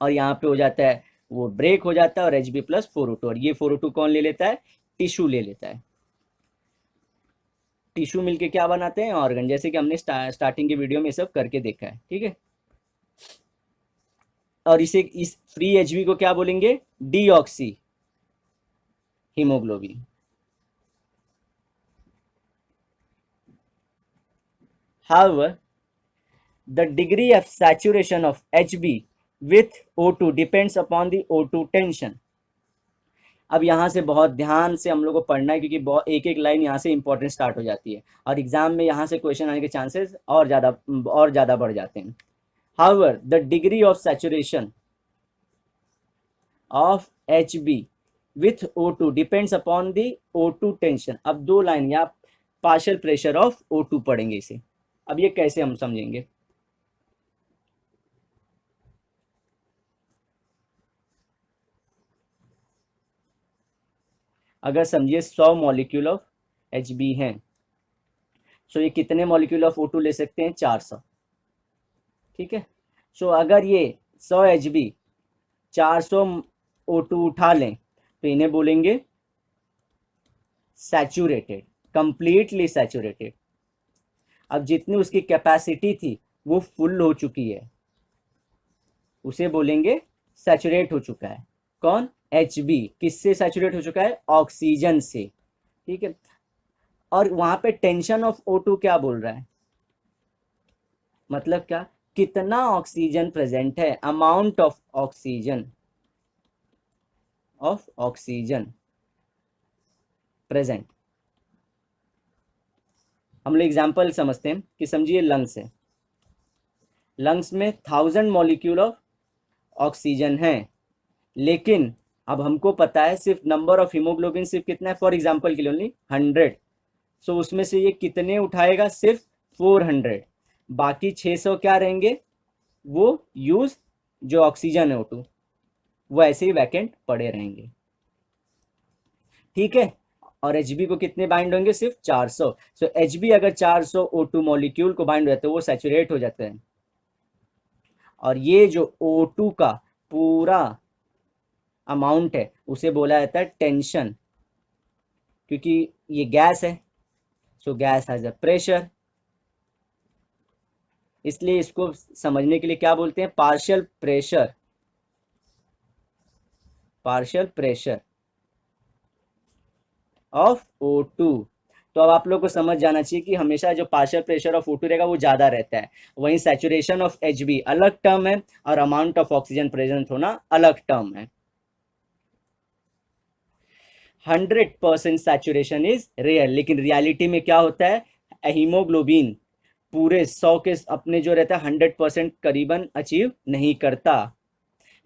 और यहाँ पे हो जाता है वो ब्रेक हो जाता है और Hb+4O2, और ये 4O2 कौन ले लेता है? टिश्यू ले लेता है। टिश्यू मिलके क्या बनाते हैं? ऑर्गन, जैसे कि हमने स्टार्टिंग के वीडियो में सब करके देखा है। ठीक है, और इसे इस फ्री Hb को क्या बोलेंगे? Deoxy haemoglobin. However, the degree of saturation of Hb with O2 depends upon the O2 tension. अब यहाँ से बहुत ध्यान से हम लोग को पढ़ना है, क्योंकि बहुत एक एक लाइन यहाँ से इंपॉर्टेंट स्टार्ट हो जाती है और एग्जाम में यहाँ से क्वेश्चन आने के चांसेस और ज़्यादा बढ़ जाते हैं। However, the degree of saturation of Hb with O2 depends upon the O2 tension. अब 2 लाइन या पार्शियल प्रेशर ऑफ O2 पढ़ेंगे इसे। अब ये कैसे हम समझेंगे? अगर समझिए 100 मॉलिक्यूल ऑफ Hb हैं, सो ये कितने मॉलिक्यूल ऑफ O2 ले सकते हैं? 400। ठीक है, सो अगर ये 100 Hb 400 O2 उठा लें तो इन्हें बोलेंगे सैचुरेटेड, कंप्लीटली सैचुरेटेड। अब जितनी उसकी कैपेसिटी थी वो फुल हो चुकी है, उसे बोलेंगे सैचुरेट हो चुका है। कौन? Hb किससे सैचुरेट हो चुका है? ऑक्सीजन से। ठीक है, और वहां पे टेंशन ऑफ O2 क्या बोल रहा है? मतलब क्या? कितना ऑक्सीजन प्रेजेंट है, अमाउंट ऑफ ऑक्सीजन प्रेजेंट। हम लोग एग्जाम्पल समझते हैं कि समझिए लंग्स है, लंग्स में 1000 मॉलिक्यूल ऑफ ऑक्सीजन है, लेकिन अब हमको पता है सिर्फ नंबर ऑफ हीमोग्लोबिन सिर्फ कितना है, फॉर एग्जाम्पल के लिए ओनली 100। सो उसमें से ये कितने उठाएगा, सिर्फ 400। बाकी 600 क्या रहेंगे, वो यूज जो ऑक्सीजन है O2 वो ऐसे ही वैकेंट पड़े रहेंगे। ठीक है, और Hb को कितने बाइंड होंगे, सिर्फ 400। सो Hb अगर 400 O2 मॉलिक्यूल को बाइंड हो जाते हैं वो सैचुरेट हो जाते हैं। और ये जो O2 का पूरा अमाउंट है उसे बोला जाता है टेंशन, क्योंकि ये गैस है। सो गैस हैज अ प्रेशर, इसलिए इसको समझने के लिए क्या बोलते हैं, partial pressure. Partial pressure of O2। तो अब आप लोग को समझ जाना चाहिए कि हमेशा जो पार्शियल प्रेशर ऑफ O2 रहेगा वो ज़्यादा रहता है। वहीं सैचुरेशन ऑफ Hb अलग टर्म है और अमाउंट ऑफ ऑक्सीजन प्रेजेंट होना अलग टर्म है। 100% सैचुरेशन इज रेयर, लेकिन रियलिटी में क्या होता है, हीमोग्लोबिन पूरे 100 के अपने जो रहता है 100% करीबन अचीव नहीं करता।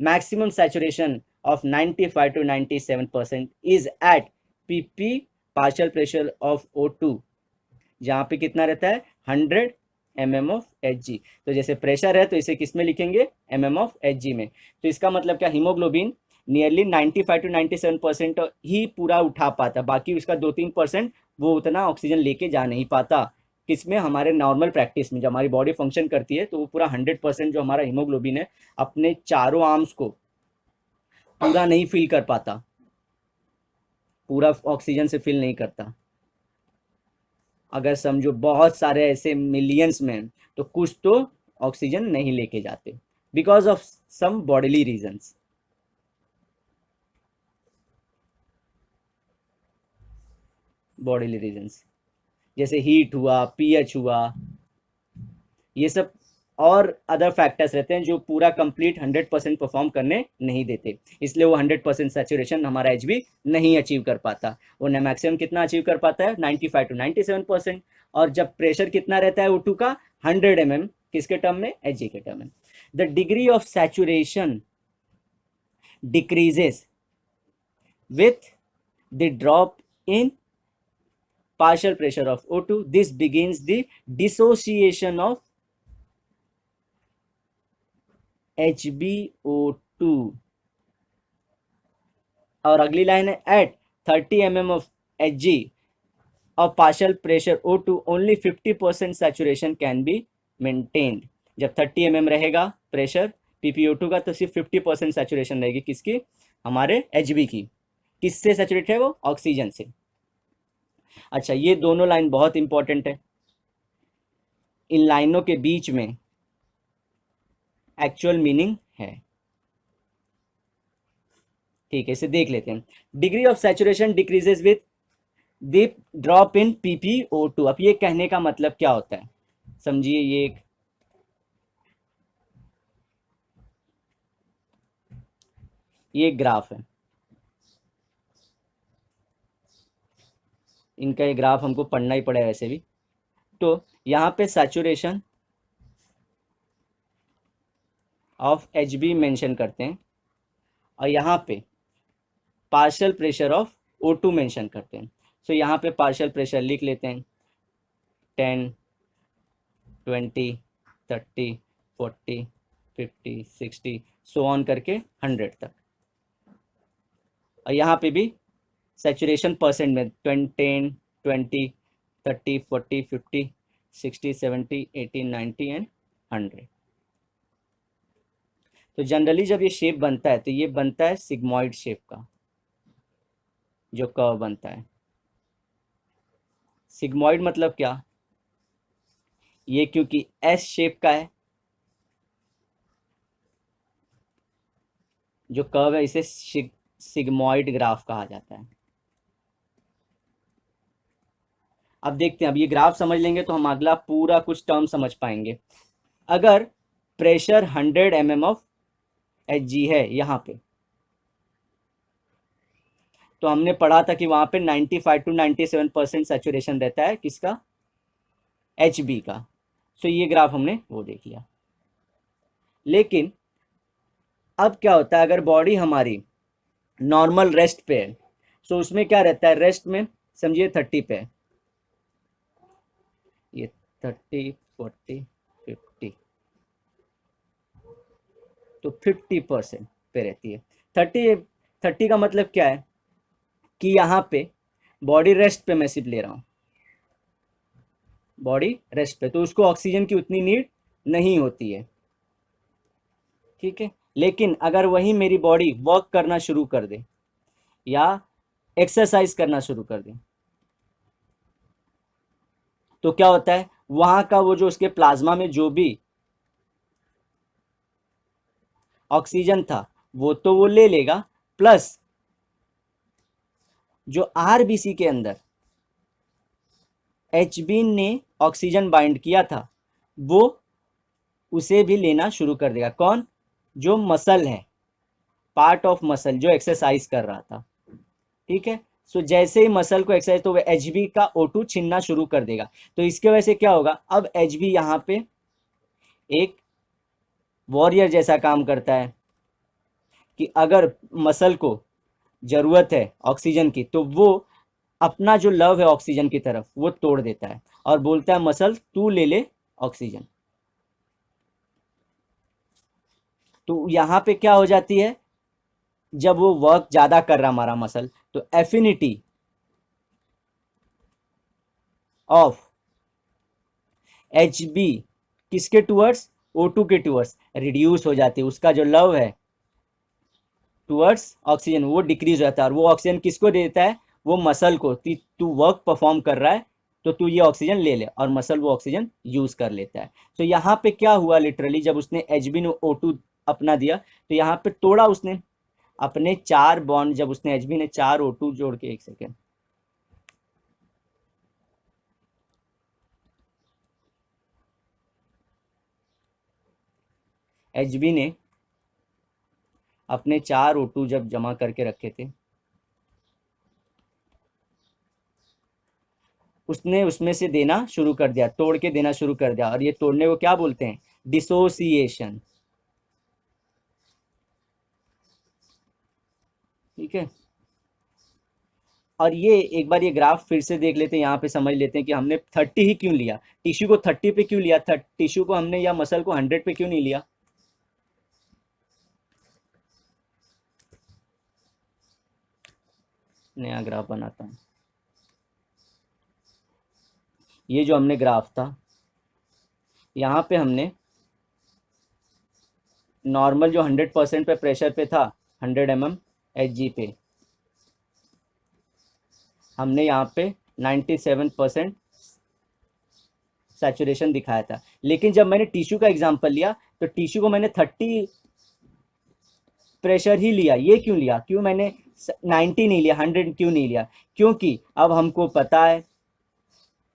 Maximum saturation of 95 to 97% is at PP partial pressure of O2, जहाँ पे कितना रहता है 100 mm ऑफ Hg। तो जैसे प्रेशर है तो इसे किस में लिखेंगे, mm ऑफ Hg में। तो इसका मतलब क्या, हीमोग्लोबिन नियरली 95 to 97% ही पूरा उठा पाता, बाकी उसका 2-3% वो उतना ऑक्सीजन लेके जा नहीं पाता। किसमें, हमारे नॉर्मल प्रैक्टिस में जब हमारी बॉडी फंक्शन करती है तो वो पूरा 100% जो हमारा हीमोग्लोबिन है अपने चारों आर्म्स को पूरा नहीं फिल कर पाता, पूरा ऑक्सीजन से फिल नहीं करता। अगर समझो बहुत सारे ऐसे मिलियंस में तो कुछ तो ऑक्सीजन नहीं लेके जाते because of some bodily reasons. Bodily reasons जैसे हीट हुआ, पीएच हुआ, ये सब और अदर फैक्टर्स रहते हैं जो पूरा कंप्लीट 100% परफॉर्म करने नहीं देते, इसलिए वो 100% सैचुरेशन हमारा Hb नहीं अचीव कर पाता। वो मैक्सिमम कितना अचीव कर पाता है, 95 to 97%। और जब प्रेशर कितना रहता है O2 का, 100 mm, किसके टर्म में, Hg के टर्म में। The degree of saturation decreases with the drop in partial pressure of O2. This begins the dissociation of HbO2। और अगली लाइन है, एट 30 mm ऑफ Hg और partial pressure O2 only 50% saturation can be maintained. जब 30 mm रहेगा pressure PpO2 का तो सिर्फ 50% saturation रहेगी, किसकी, हमारे Hb की। किससे सैचुरेट है वो, ऑक्सीजन से। अच्छा, ये दोनों लाइन बहुत इंपॉर्टेंट है, इन लाइनों के बीच में एक्चुअल मीनिंग है। ठीक है, इसे देख लेते हैं। Degree of saturation decreases with the drop in PpO2। अब ये कहने का मतलब क्या होता है, समझिए। ये ग्राफ है, इनका ये ग्राफ हमको पढ़ना ही पड़ेगा वैसे भी। तो यहाँ पे सैचुरेशन ऑफ Hb मेंशन करते हैं और यहाँ पे partial pressure of O2 mention करते हैं। सो यहाँ पे पार्शियल प्रेशर लिख लेते हैं 10, 20, 30, 40, 50, 60 सो ऑन करके 100 तक। और यहाँ पे भी सैचुरेशन परसेंट में 10, 20, 30, 40, 50, 60, 70, 80, 90 एंड 100। तो जनरली जब ये शेप बनता है तो ये बनता है सिग्मॉइड शेप का, जो कर्व बनता है। सिग्मॉइड मतलब क्या, ये क्योंकि एस शेप का है, जो कर्व है इसे सिग्मॉइड ग्राफ कहा जाता है। अब देखते हैं, अब ये ग्राफ समझ लेंगे तो हम अगला पूरा कुछ टर्म समझ पाएंगे। अगर प्रेशर 100 mm ऑफ Hg है यहाँ पे, तो हमने पढ़ा था कि वहां पे 95 to 97% सैचुरेशन रहता है, किसका, Hb का। सो ये ग्राफ हमने वो देख लिया। लेकिन अब क्या होता है, अगर बॉडी हमारी नॉर्मल रेस्ट पे है। सो उसमें क्या रहता है, रेस्ट में समझिए 30 पे है, ये 30 40 50, तो 50% पे रहती है। 30 का मतलब क्या है कि यहाँ पे बॉडी रेस्ट पे मैं सिर्फ ले रहा हूँ, बॉडी रेस्ट पे, तो उसको ऑक्सीजन की उतनी नीड नहीं होती है। ठीक है, लेकिन अगर वही मेरी बॉडी वर्क करना शुरू कर दे या एक्सरसाइज करना शुरू कर दे, तो क्या होता है, वहां का वो जो उसके प्लाज्मा में जो भी ऑक्सीजन था वो तो वो ले लेगा, प्लस जो आरबीसी के अंदर एचबी ने ऑक्सीजन बाइंड किया था वो उसे भी लेना शुरू कर देगा। कौन, जो मसल है, पार्ट ऑफ मसल जो एक्सरसाइज कर रहा था। ठीक है, सो जैसे ही मसल को एक्सरसाइज, तो वह एचबी का O2 छीनना शुरू कर देगा। तो इसके वजह से क्या होगा, अब एचबी यहाँ पे एक वॉरियर जैसा काम करता है कि अगर मसल को जरूरत है ऑक्सीजन की, तो वो अपना जो लव है ऑक्सीजन की तरफ वो तोड़ देता है और बोलता है मसल तू ले ले ऑक्सीजन। तो यहाँ पे क्या हो जाती है, जब वो वर्क ज्यादा कर रहा हमारा मसल, तो एफिनिटी ऑफ एच बी किसके टूवर्ड्स, O2 के टूवर्ड्स रिड्यूस हो जाती है। उसका जो लव है टूवर्ड्स ऑक्सीजन वो डिक्रीज रहता है, और वो ऑक्सीजन किसको देता है, वो मसल को, तू वर्क परफॉर्म कर रहा है तो तू ये ऑक्सीजन ले ले, और मसल वो ऑक्सीजन यूज कर लेता है। तो यहाँ पे क्या हुआ, लिटरली जब उसने एचबी ने O2 अपना दिया, तो यहाँ पे तोड़ा उसने अपने 4 बॉन्ड, जब उसने एचबी ने 4 O2 जोड़ के, एक सेकेंड, एचबी ने अपने 4 O2 जब जमा करके रखे थे, उसने उसमें से देना शुरू कर दिया, तोड़ के देना शुरू कर दिया, और ये तोड़ने को क्या बोलते हैं, डिसोसिएशन। ठीक है, और ये एक बार ये ग्राफ फिर से देख लेते हैं, यहाँ पे समझ लेते हैं कि हमने 30 ही क्यों लिया, टिश्यू को 30 पे क्यों लिया, टिश्यू को हमने या मसल को 100 पे क्यों नहीं लिया। नया ग्राफ बनाता हूँ, ये जो हमने ग्राफ था, यहाँ पे हमने नॉर्मल जो 100% पे प्रेशर पे था, 100 mm Hg पे, हमने यहाँ पे 97% सैचुरेशन दिखाया था। लेकिन जब मैंने टिश्यू का एग्जांपल लिया, तो टिश्यू को मैंने 30 प्रेशर ही लिया। ये क्यों लिया, क्यों मैंने 90 नहीं लिया, 100 क्यों नहीं लिया, क्योंकि अब हमको पता है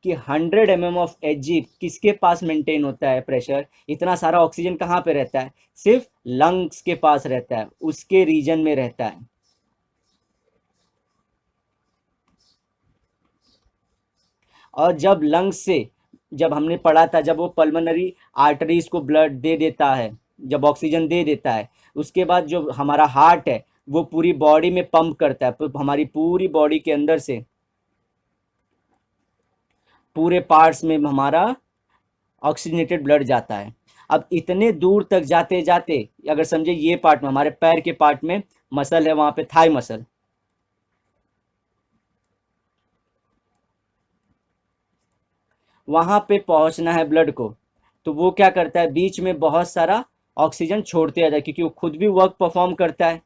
कि 100 mm ऑफ Hg किसके पास मेंटेन होता है प्रेशर, इतना सारा ऑक्सीजन कहाँ पे रहता है, सिर्फ लंग्स के पास रहता है, उसके रीजन में रहता है। और जब लंग्स से, जब हमने पढ़ा था, जब वो पल्मोनरी आर्टरीज को ब्लड दे देता है, जब ऑक्सीजन दे देता है, उसके बाद जो हमारा हार्ट है वो पूरी बॉडी में पंप करता है, हमारी पूरी बॉडी के अंदर से पूरे पार्ट्स में हमारा ऑक्सीजनेटेड ब्लड जाता है। अब इतने दूर तक जाते जाते, अगर समझे ये पार्ट में, हमारे पैर के पार्ट में मसल है, वहां पे थाई मसल, वहां पे पहुंचना है ब्लड को, तो वो क्या करता है, बीच में बहुत सारा ऑक्सीजन छोड़ते जाता है, क्योंकि वो खुद भी वर्क परफॉर्म करता है,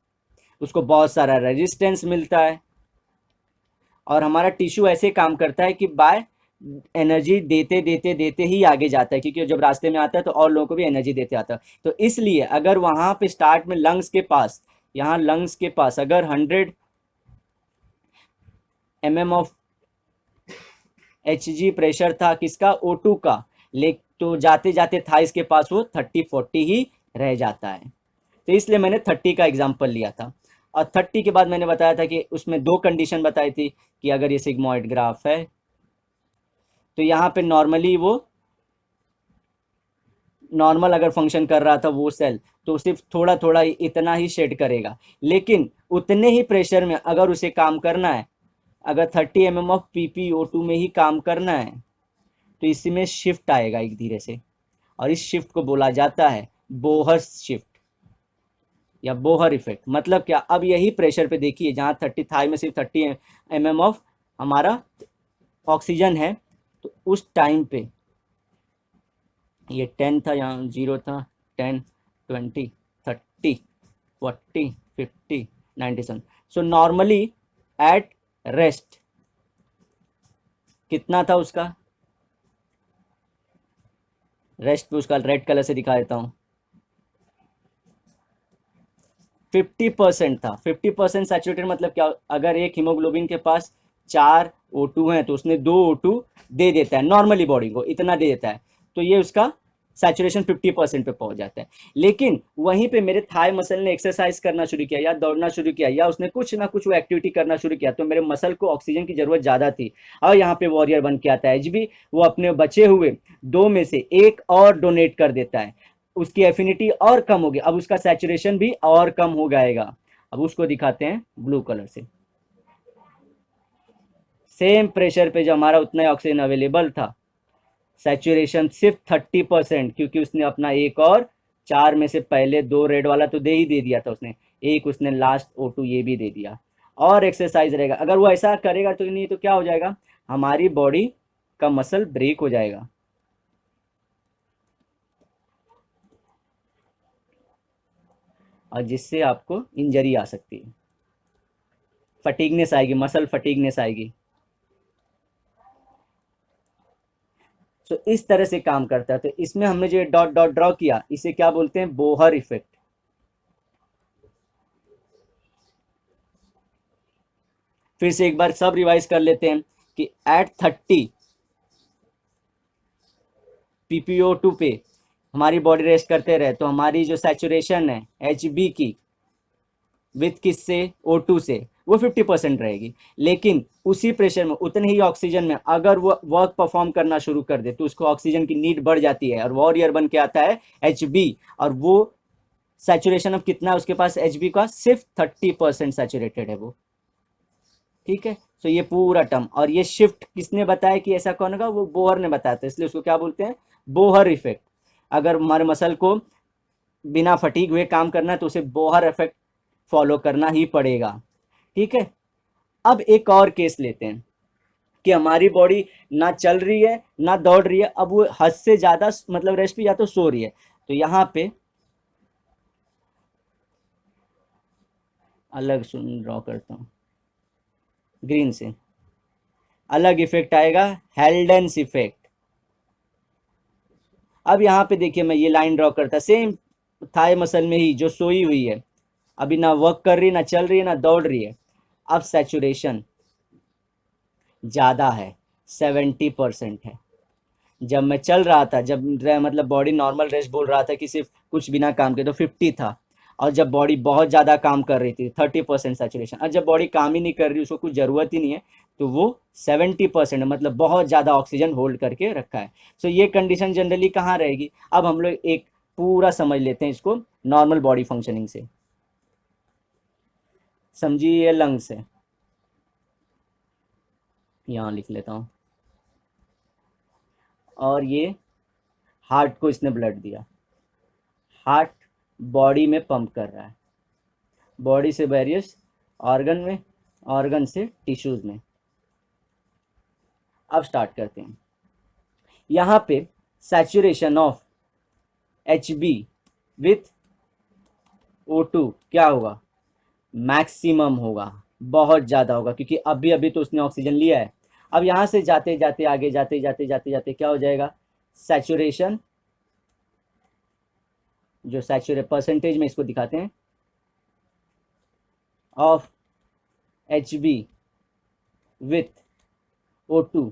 उसको बहुत सारा रेजिस्टेंस मिलता है, और हमारा टिश्यू ऐसे काम करता है कि बाय एनर्जी देते देते देते ही आगे जाता है, क्योंकि जब रास्ते में आता है तो और लोगों को भी एनर्जी देते आता है। तो इसलिए अगर वहां पे स्टार्ट में लंग्स के पास, यहाँ लंग्स के पास अगर 100 mm ऑफ Hg प्रेशर था, किसका, O2 का, ले तो जाते जाते थाइस के पास वो 30-40 ही रह जाता है। तो इसलिए मैंने 30 का एग्जाम्पल लिया था, और 30 के बाद मैंने बताया था कि उसमें 2 कंडीशन बताई थी, कि अगर ये सिग्मोइड ग्राफ है तो यहाँ पे नॉर्मली वो नॉर्मल अगर फंक्शन कर रहा था वो सेल, तो सिर्फ थोड़ा थोड़ा इतना ही शेड करेगा। लेकिन उतने ही प्रेशर में अगर उसे काम करना है, अगर 30 mm ऑफ PpO2 में ही काम करना है, तो इसमें शिफ्ट आएगा एक धीरे से, और इस शिफ्ट को बोला जाता है बोहर शिफ्ट या बोहर इफेक्ट। मतलब क्या, अब यही प्रेशर पे देखिए, जहाँ 30 थाई में सिर्फ 30 mm ऑफ हमारा ऑक्सीजन है, तो उस टाइम पे ये 10 था, यहाँ 0 था, 10, 20, 30, 40, 50, 97। सो नॉर्मली एट रेस्ट कितना था उसका, रेस्ट पे उसका रेड कलर से दिखा देता हूँ, 50% था। 50% सैचुरेटेड मतलब क्या, अगर एक हीमोग्लोबिन के पास 4 O2 हैं, तो उसने 2 O2 दे देता है नॉर्मली, बॉडी को इतना दे देता है, तो ये उसका सैचुरेशन 50% पे पहुंच जाता है। लेकिन वहीं पे मेरे थाई मसल ने एक्सरसाइज करना शुरू किया, या दौड़ना शुरू किया, या उसने कुछ ना कुछ वो एक्टिविटी करना शुरू किया, तो मेरे मसल को ऑक्सीजन की जरूरत ज्यादा थी। और यहाँ पे वॉरियर बन के आता है HB, वो अपने बचे हुए 2 में से 1 और डोनेट कर देता है, उसकी एफिनिटी और कम होगी, अब उसका सैचुरेशन भी और कम हो जाएगा। अब उसको दिखाते हैं ब्लू कलर से। सेम प्रेशर पे जो हमारा उतना ऑक्सीजन अवेलेबल था, सैचुरेशन सिर्फ 30%, क्योंकि उसने अपना एक और 4 में से पहले 2 रेड वाला तो दे दिया था उसने, एक उसने लास्ट O2 ये भी दे दिया। और एक्सरसाइज रहेगा, अगर वो ऐसा करेगा तो नहीं, तो क्या हो जाएगा, हमारी बॉडी का मसल ब्रेक हो जाएगा। और जिससे आपको इंजरी आ सकती है, फटीगनेस आएगी, मसल फटीगनेस आएगी। सो इस तरह से काम करता है। तो इसमें हमने जो डॉट डॉट ड्रॉ किया, इसे क्या बोलते हैं, बोहर इफेक्ट। फिर से एक बार सब रिवाइज कर लेते हैं कि एट 30 PpO2 पे हमारी बॉडी रेस्ट करते रहे, तो हमारी जो सैचुरेशन है HB की विथ किससे, O2 से, वो 50% रहेगी। लेकिन उसी प्रेशर में उतने ही ऑक्सीजन में अगर वो वर्क परफॉर्म करना शुरू कर दे, तो उसको ऑक्सीजन की नीड बढ़ जाती है, और वॉरियर बन के आता है HB, और वो सैचुरेशन अब कितना है उसके पास HB का, सिर्फ 30% सैचुरेटेड है वो। ठीक है, तो ये पूरा टर्म, और ये शिफ्ट किसने बताया कि ऐसा कौन होगा, वो बोहर ने बताया था, इसलिए उसको क्या बोलते हैं, बोहर इफेक्ट। अगर हमारे मसल को बिना फटीग हुए काम करना है, तो उसे बोहर इफेक्ट फॉलो करना ही पड़ेगा। ठीक है, अब एक और केस लेते हैं कि हमारी बॉडी ना चल रही है ना दौड़ रही है, अब वो हद से ज्यादा मतलब रेस्ट पे या तो सो रही है, तो यहाँ पे अलग सुन ड्रॉ करता हूँ ग्रीन से, अलग इफेक्ट आएगा, हेल्डेंस इफेक्ट। अब यहाँ पे देखिए, मैं ये लाइन ड्रॉ करता, सेम थाई मसल में ही जो सोई हुई है, अभी ना वर्क कर रही, ना चल रही है, ना दौड़ रही है। अब सैचुरेशन ज़्यादा है, 70% है। जब मैं चल रहा था, जब मतलब बॉडी नॉर्मल रेस्ट बोल रहा था कि सिर्फ कुछ बिना काम के, तो 50 था। और जब बॉडी बहुत ज़्यादा काम कर रही थी, 30% सैचुरेशन। और जब बॉडी काम ही नहीं कर रही, उसको कुछ ज़रूरत ही नहीं है, तो वो 70% है, मतलब बहुत ज़्यादा ऑक्सीजन होल्ड करके रखा है। सो ये कंडीशन जनरली कहाँ रहेगी। अब हम लोग एक पूरा समझ लेते हैं इसको नॉर्मल बॉडी फंक्शनिंग से। समझिए, ये लंग्स है, यहाँ लिख लेता हूँ, और ये हार्ट को इसने ब्लड दिया, हार्ट बॉडी में पंप कर रहा है, बॉडी से वेरियस ऑर्गन में, ऑर्गन से टिश्यूज में। अब स्टार्ट करते हैं। यहाँ पे saturation of HB with O2 क्या होगा, मैक्सिमम होगा, बहुत ज़्यादा होगा, क्योंकि अभी अभी तो उसने ऑक्सीजन लिया है। अब यहाँ से जाते जाते आगे जाते जाते जाते जाते क्या हो जाएगा, सैचुरेशन, जो सैचुरेट परसेंटेज में इसको दिखाते हैं, of HB with O2,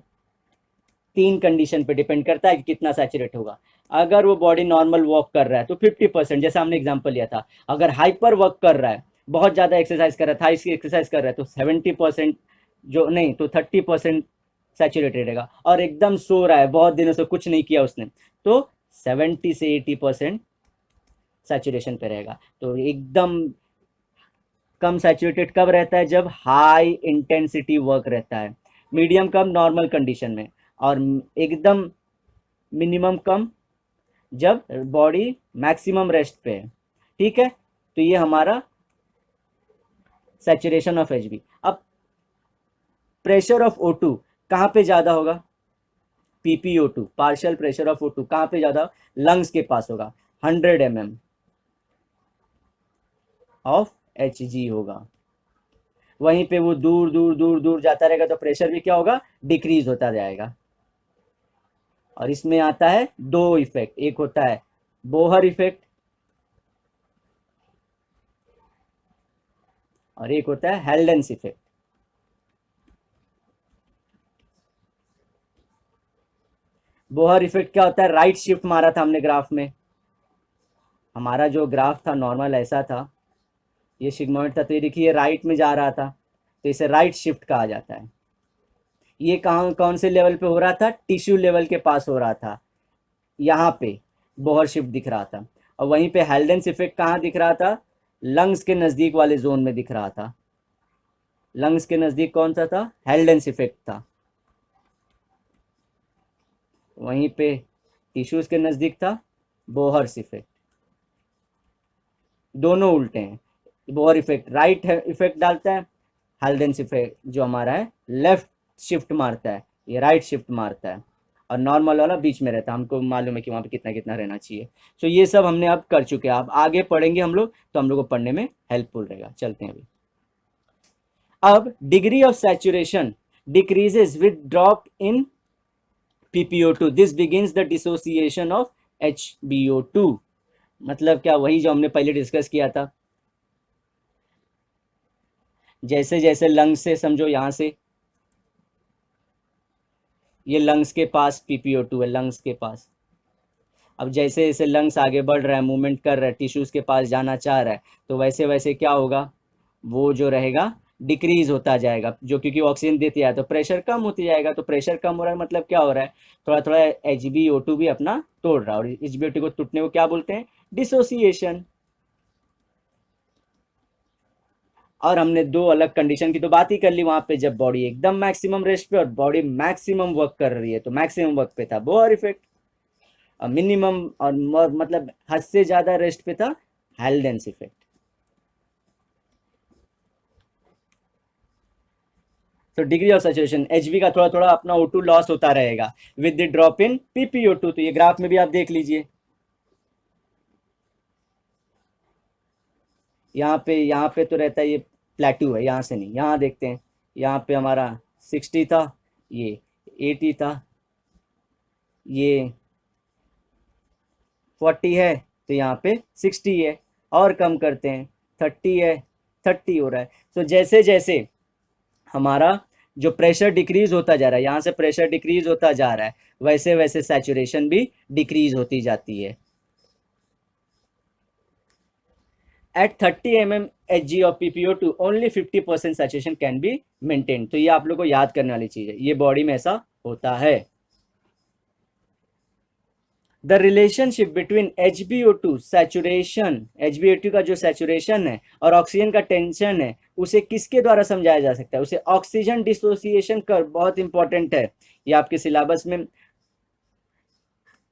3 condition पे डिपेंड करता है कि कितना सैचुरेट होगा। अगर वो बॉडी नॉर्मल वर्क कर रहा है तो 50%, जैसा हमने एग्जांपल लिया था। अगर हाइपर वर्क कर रहा है, बहुत ज़्यादा एक्सरसाइज कर रहा है, थाइस की एक्सरसाइज कर रहा है, तो 70%, जो नहीं तो 30% सैचुरेटेड रहेगा। और एकदम सो रहा है, बहुत दिनों से कुछ नहीं किया उसने, तो 70 से 80% सैचुरेशन पे रहेगा। तो एकदम कम सैचुरेटेड कब रहता है? जब हाई इंटेंसिटी वर्क रहता है। मीडियम कम? नॉर्मल कंडीशन में। और एकदम मिनिमम कम जब बॉडी मैक्सिमम रेस्ट पे है। ठीक है, तो ये हमारा सैचुरेशन ऑफ एच बी। अब प्रेशर ऑफ O2 कहाँ पे ज़्यादा होगा? PPO2, partial pressure of O2 कहाँ पे ज़्यादा? लंग्स के पास होगा। 100 mm ऑफ Hg होगा। वहीं पे वो दूर दूर दूर दूर जाता रहेगा तो प्रेशर भी क्या होगा? डिक्रीज होता जाएगा। और इसमें आता है दो इफेक्ट, एक होता है बोहर इफेक्ट और एक होता है हेल्डेंस इफेक्ट। बोहर इफेक्ट क्या होता है? राइट शिफ्ट मारा था हमने ग्राफ में, हमारा जो ग्राफ था नॉर्मल ऐसा था, ये सिग्मॉइड था, तो ये देखिए राइट में जा रहा था, तो इसे राइट शिफ्ट कहा जाता है। ये कहाँ कौन से लेवल पे हो रहा था? टिश्यू लेवल के पास हो रहा था, यहाँ पे बोहर शिफ्ट दिख रहा था। और वहीं पे हेल्डेंस इफेक्ट कहाँ दिख रहा था? लंग्स के नज़दीक वाले जोन में दिख रहा था। लंग्स के नज़दीक कौन सा था? हेल्डेंस इफेक्ट था। वहीं पे टिश्यूज के नज़दीक था बोहर्स इफेक्ट। दोनों उल्टे हैं। बोहर इफेक्ट राइट इफेक्ट डालता है, हेल्डेंस इफेक्ट जो हमारा है लेफ्ट शिफ्ट मारता है, ये राइट शिफ्ट मारता है। और नॉर्मल वाला बीच में रहता है, हमको मालूम है कि वहाँ पे कितना कितना रहना चाहिए। सो ये सब हमने अब कर चुके हैं। अब आगे पढ़ेंगे हम लोग तो हम लोग को पढ़ने में हेल्पफुल रहेगा। चलते हैं अभी। अब degree of saturation decreases with drop in PPO2, this begins the dissociation of HBO2। मतलब क्या? वही जो हमने पहले डिस्कस किया था। जैसे जैसे लंग्स से समझो, यहाँ से ये लंग्स के पास PPO2 है, लंग्स के पास। अब जैसे जैसे लंग्स आगे बढ़ रहा है, मूवमेंट कर रहा है, टिश्यूज के पास जाना चाह रहा है, तो वैसे वैसे क्या होगा? वो जो रहेगा डिक्रीज होता जाएगा, जो क्योंकि ऑक्सीजन देती है तो प्रेशर कम होती जाएगा। तो प्रेशर कम हो रहा है मतलब क्या हो रहा है? थोड़ा थोड़ा HBO2 भी अपना तोड़ रहा है। और HBO2 को टूटने को क्या बोलते हैं? डिसोसिएशन। और हमने दो अलग कंडीशन की तो बात ही कर ली वहां पे, जब बॉडी एकदम मैक्सिमम रेस्ट पे और बॉडी मैक्सिमम वर्क कर रही है, तो मैक्सिमम वर्क पे था बोहर इफेक्ट, और मिनिमम और मतलब हद से ज्यादा रेस्ट पे था हेल्डेंस इफेक्ट। तो डिग्री ऑफ सैचुरेशन HB का थोड़ा थोड़ा अपना O2 लॉस होता रहेगा with the drop in PPO2। तो ये ग्राफ में भी आप देख लीजिए, यहाँ पे तो रहता है ये प्लेट्यू है, यहाँ से नहीं, यहाँ देखते हैं, यहाँ पे हमारा 60 था, ये 80 था, ये 40 है, तो यहाँ पे 60 है। और कम करते हैं, 30 है, 30 हो रहा है। तो जैसे जैसे हमारा जो प्रेशर डिक्रीज होता जा रहा है, यहाँ से प्रेशर डिक्रीज होता जा रहा है, वैसे वैसे सैचुरेशन भी डिक्रीज होती जाती है। At 30 mm Hg of PPO2 only 50% saturation can be maintain. तो ये आप लोग को याद करने वाली चीज है, ये बॉडी में ऐसा होता है। The relationship between HBO2 saturation, HBO2 का जो सैचुरेशन है और ऑक्सीजन का टेंशन है, उसे किसके द्वारा समझाया जा सकता है? उसे ऑक्सीजन डिसोसिएशन कर्व, बहुत इंपॉर्टेंट है ये, आपके सिलेबस में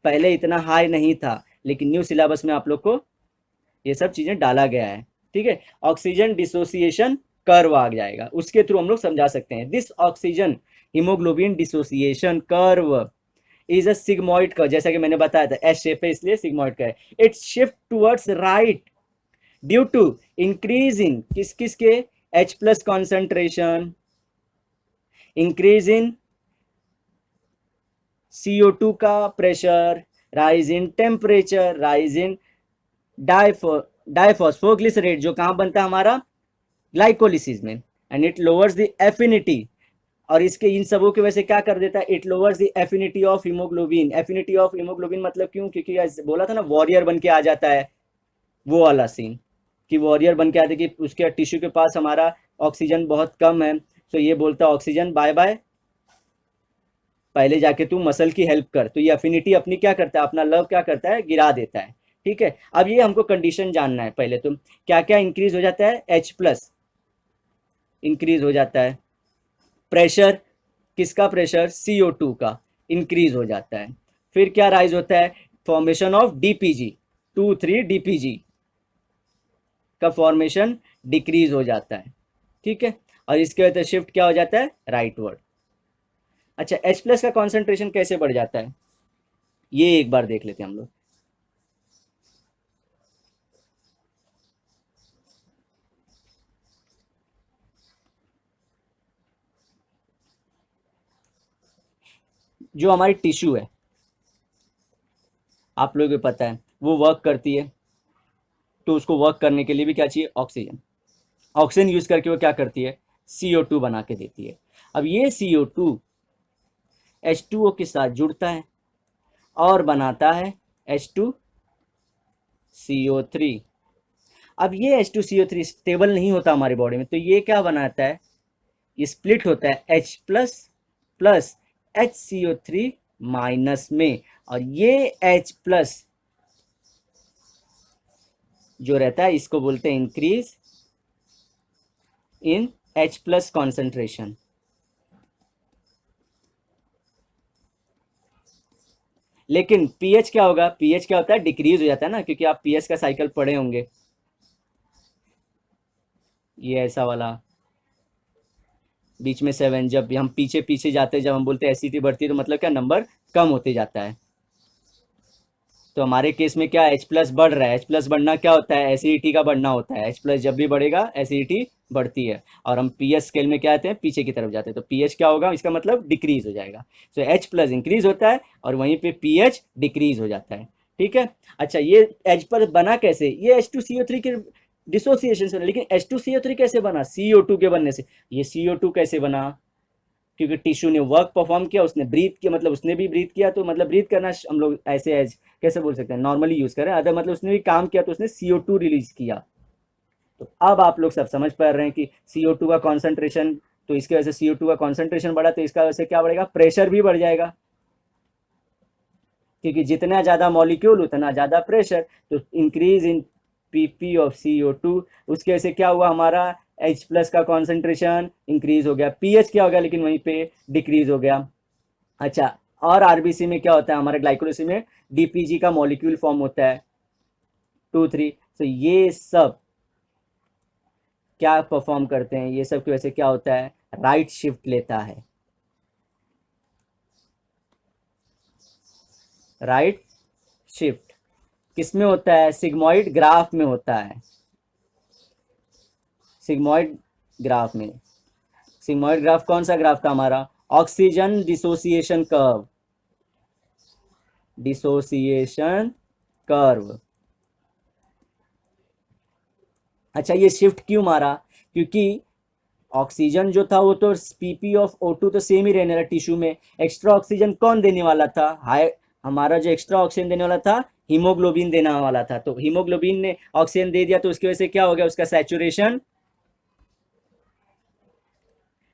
पहले इतना हाई नहीं था, लेकिन न्यू सिलेबस में आप लोग को ये सब चीजें डाला गया है। ठीक है, ऑक्सीजन डिसोसिएशन कर्व आ जाएगा, उसके थ्रू हम लोग समझा सकते हैं। This oxygen haemoglobin dissociation curve is a sigmoid curve, जैसा कि मैंने बताया था एस शेप है इसलिए सिग्मॉइड का है। It's shift towards right due to increase in किस किस के? H plus concentration, increase in CO2 का pressure, rise in temperature, rise in diphosphoglycerate जो कहाँ बनता है हमारा? ग्लाइकोलिसिस में। And it lowers the affinity, और इसके इन सबों की वजह से क्या कर देता है? It lowers the affinity of haemoglobin. Affinity of haemoglobin मतलब क्यों? क्योंकि बोला था ना वॉरियर बन के आ जाता है, वो वाला सीन कि वॉरियर बन के आते कि उसके टिश्यू के पास हमारा ऑक्सीजन बहुत कम है, तो ये बोलता है ऑक्सीजन बाय बाय, पहले जाके तू मसल की हेल्प कर, तो ये अफिनिटी अपनी क्या करता है, अपना लव क्या करता है, गिरा देता है। ठीक है, अब ये हमको कंडीशन जानना है पहले, तुम क्या क्या इंक्रीज हो जाता है, H प्लस इंक्रीज हो जाता है, प्रेशर, किसका प्रेशर, CO2 का इंक्रीज हो जाता है। फिर क्या राइज होता है, फॉर्मेशन ऑफ DPG, 2,3-DPG का फॉर्मेशन डिक्रीज हो जाता है। ठीक है, और इसके वजह से शिफ्ट क्या हो जाता है, राइटवर्ड। अच्छा, H प्लस का कॉन्सेंट्रेशन कैसे बढ़ जाता है, ये एक बार देख लेते हैं हम लोग। जो हमारी टिश्यू है, आप लोगों को पता है वो वर्क करती है, तो उसको वर्क करने के लिए भी क्या चाहिए, ऑक्सीजन। ऑक्सीजन यूज करके वो क्या करती है, CO2 बना के देती है। अब ये CO2 H2O के साथ जुड़ता है और बनाता है H2CO3। अब ये H2CO3 स्टेबल नहीं होता हमारी बॉडी में, तो ये क्या बनाता है, ये स्प्लिट होता है H plus plus HCO3 minus में, और ये H प्लस जो रहता है इसको बोलते हैं increase in H plus concentration. लेकिन पीएच क्या होगा, पीएच क्या होता है, डिक्रीज हो जाता है ना, क्योंकि आप पीएच का साइकिल पढ़े होंगे, ये ऐसा वाला बीच में 7, जब हम पीछे पीछे जाते हैं, जब हम बोलते हैं एसिडिटी बढ़ती है, तो मतलब क्या, नंबर कम होते जाता है। तो हमारे केस में क्या, H प्लस बढ़ रहा है, H प्लस बढ़ना क्या होता है, एसिडिटी का बढ़ना होता है। H प्लस जब भी बढ़ेगा एसिडिटी बढ़ती है, और हम पीएच स्केल में क्या आते हैं, पीछे की तरफ जाते हैं, तो पीएच क्या होगा, इसका मतलब डिक्रीज हो जाएगा। तो H प्लस इंक्रीज होता है और वहीं पे पीएच डिक्रीज हो जाता है। ठीक है, अच्छा ये H पर बना कैसे, ये H2CO3 के डिसोसिएशन से, लेकिन H2CO3 कैसे बना, CO2 के बनने से। ये CO2 कैसे बना, क्योंकि टिश्यू ने वर्क परफॉर्म किया, उसने ब्रीथ किया, मतलब उसने भी ब्रीथ किया, तो मतलब ब्रीथ करना हम लोग ऐसे एज कैसे बोल सकते हैं, नॉर्मली यूज करें, अदर मतलब उसने भी काम किया, तो उसने CO2 रिलीज किया। तो अब आप लोग सब समझ पा रहे हैं कि CO2 का कॉन्सेंट्रेशन, तो इसकी वजह से CO2 का कॉन्सेंट्रेशन बढ़ा, तो इसका वजह से क्या बढ़ेगा, प्रेशर भी बढ़ जाएगा, क्योंकि जितना ज़्यादा मॉलिक्यूल उतना ज़्यादा प्रेशर, तो increase in PP of CO2, उसके वजह से क्या हुआ, हमारा H प्लस का कॉन्सेंट्रेशन इंक्रीज हो गया, पीएच क्या हो गया, लेकिन वहीं पे डिक्रीज हो गया। अच्छा, और आरबीसी में क्या होता है, हमारे ग्लाइकोलाइसिस में DPG का मॉलिक्यूल फॉर्म होता है 2,3। तो ये सब क्या परफॉर्म करते हैं, ये सब की वजह से क्या होता है, राइट शिफ्ट लेता है, राइट शिफ्ट किसमें होता है, सिग्मोइड ग्राफ में होता है, सिग्मोइड ग्राफ में। सिग्मोइड ग्राफ कौन सा ग्राफ था हमारा, oxygen dissociation curve, dissociation curve. अच्छा, ये शिफ्ट क्यों मारा, क्योंकि ऑक्सीजन जो था वो तो PP ऑफ O2 तो सेम ही रहने वाला टिश्यू में, एक्स्ट्रा ऑक्सीजन कौन देने वाला था, हाई, हमारा जो एक्स्ट्रा ऑक्सीजन देने वाला था हीमोग्लोबिन देने वाला था, तो हीमोग्लोबिन ने ऑक्सीजन दे दिया, तो उसकी वजह से क्या हो गया, उसका सैचुरेशन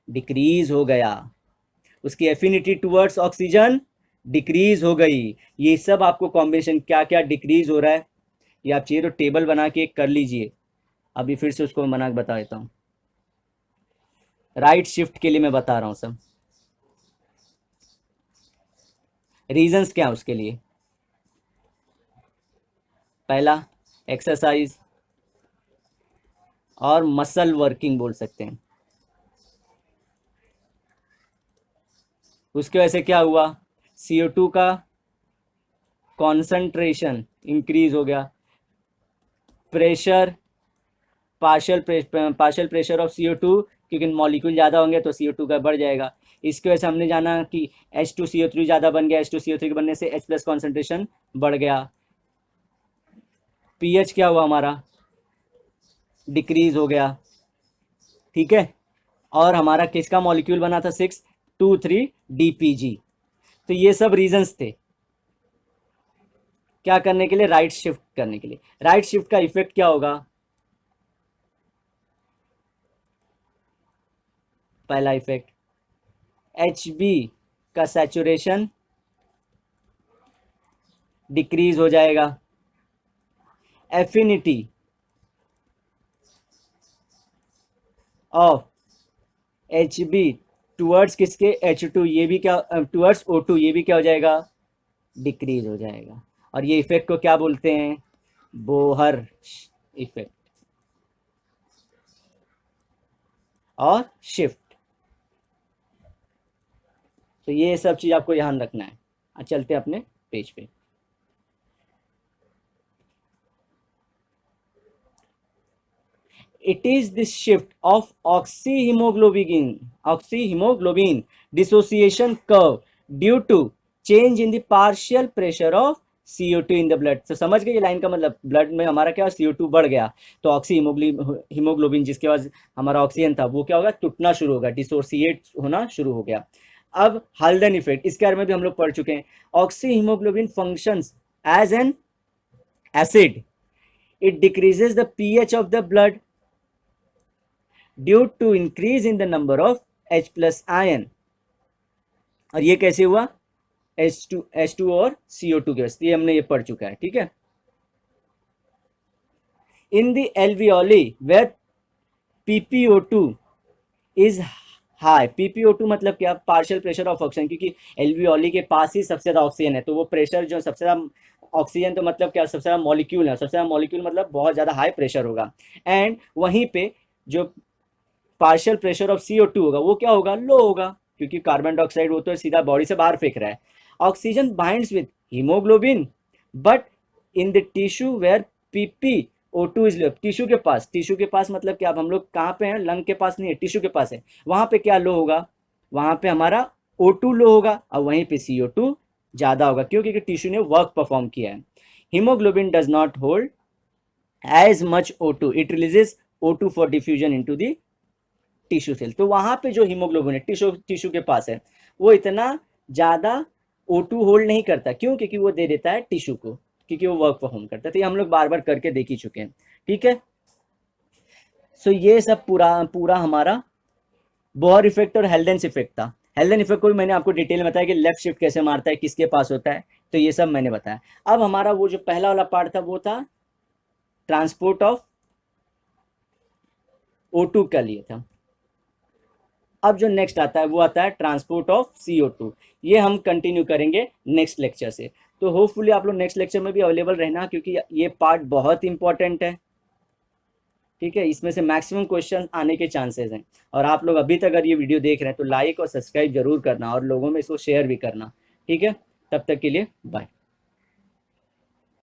डिक्रीज हो गया, उसकी एफिनिटी टुवर्ड्स ऑक्सीजन डिक्रीज हो गई। ये सब आपको कॉम्बिनेशन क्या क्या डिक्रीज हो रहा है, ये आप चाहिए तो टेबल बना के कर लीजिए, अभी फिर से उसको बना के बता देता हूँ। राइट शिफ्ट के लिए मैं बता रहा हूँ सब, रीजंस क्या है उसके लिए। पहला, एक्सरसाइज और मसल वर्किंग बोल सकते हैं, उसकी वजह से क्या हुआ, CO2 का कॉन्सेंट्रेशन इंक्रीज हो गया, pressure, partial pressure of CO2, क्योंकि मॉलिक्यूल ज़्यादा होंगे तो CO2 का बढ़ जाएगा। इसकी वजह से हमने जाना कि H2CO3 ज़्यादा बन गया, H2CO3 के बनने से H प्लस कॉन्सेंट्रेशन बढ़ गया, पीएच क्या हुआ हमारा, डिक्रीज हो गया। ठीक है, और हमारा किसका मॉलिक्यूल बना था, 6,2,3-DPG। तो ये सब रीजंस थे क्या करने के लिए, राइट शिफ्ट करने के लिए। राइट शिफ्ट का इफेक्ट क्या होगा, पहला इफेक्ट, HB का सैचुरेशन डिक्रीज हो जाएगा, affinity of H be towards किसके H2, ये भी क्या टूवर्ड्स O2, ये भी क्या हो जाएगा, डिक्रीज हो जाएगा। और ये इफेक्ट को क्या बोलते हैं, बोहर इफेक्ट और शिफ्ट। तो ये सब चीज आपको ध्यान रखना है। चलते हैं अपने पेज पे। It is the shift of oxyhemoglobin dissociation curve due to change in the partial pressure of CO2 in the blood। तो समझ गए ये लाइन का मतलब, ब्लड में हमारा क्या CO2 बढ़ गया तो ऑक्सी हीमोग्लोबिन जिसके पास हमारा ऑक्सीजन था वो क्या होगा, टूटना शुरू होगा, डिसोसिएट होना शुरू हो गया। अब हल्डन इफेक्ट, इसके बारे में भी हम लोग पढ़ चुके हैं। Oxyhaemoglobin functions as an acid, it decreases the pH of the blood due to increase in the number of H plus ion। और ये कैसे हुआ, H2 और CO2 के वजह, ये हमने ये पढ़ चुका है, ठीक है। In the alveoli where PPO2 is high, PPO2 मतलब क्या, पार्शियल प्रेशर ऑफ ऑक्सीजन, क्योंकि एल्वियोली के पास ही सबसे ज्यादा ऑक्सीजन है, तो वो प्रेशर जो सबसे ज्यादा ऑक्सीजन तो मतलब क्या, सबसे ज्यादा मॉलिक्यूल है, सबसे ज्यादा मॉलिक्यूल मतलब बहुत ज्यादा हाई प्रेशर होगा। एंड वहीं पे जो पार्शियल प्रेशर ऑफ CO2 होगा वो क्या होगा, लो होगा, क्योंकि कार्बन डाइऑक्साइड वो तो सीधा बॉडी से बाहर फेंक रहा है। Oxygen binds with haemoglobin but in the tissue where PPO2 is low. Tissue के पास मतलब क्या, अब हम लोग कहाँ पे हैं, लंग के पास नहीं है, टिश्यू के पास है, वहां पे क्या लो होगा, वहां पे हमारा O2 लो होगा और वहीं पे CO2 ज्यादा होगा, क्योंकि टिश्यू ने वर्क परफॉर्म किया है। Haemoglobin does not hold as much O2, it releases O2 for diffusion into the tissue cell. तो वहां पे जो हीमोग्लोबिन है टिश्यू के पास है वो इतना ज्यादा O2 होल्ड नहीं करता, क्यों, क्योंकि वो दे देता है टिश्यू को, क्योंकि वो वर्क परफॉर्म करता है। तो ये हम लोग बार बार करके देख ही चुके हैं, ठीक है। सो ये सब पूरा हमारा बोहर इफेक्ट और हेल्डेंस इफेक्ट था। हेल्डेन इफेक्ट को भी मैंने आपको डिटेल में बताया कि लेफ्ट शिफ्ट कैसे मारता है, किसके पास होता है, तो ये सब मैंने बताया। अब हमारा वो जो पहला वाला पार्ट था वो था ट्रांसपोर्ट ऑफ O2 का लिए था। अब जो नेक्स्ट आता है वो आता है ट्रांसपोर्ट ऑफ CO2। ये हम कंटिन्यू करेंगे नेक्स्ट लेक्चर से। तो होपफुली आप लोग नेक्स्ट लेक्चर में भी अवेलेबल रहना, क्योंकि ये पार्ट बहुत इंपॉर्टेंट है, ठीक है। इसमें से मैक्सिमम क्वेश्चन आने के चांसेस हैं। और आप लोग अभी तक अगर ये वीडियो देख रहे हैं तो लाइक और सब्सक्राइब जरूर करना और लोगों में इसको शेयर भी करना, ठीक है। तब तक के लिए बाय।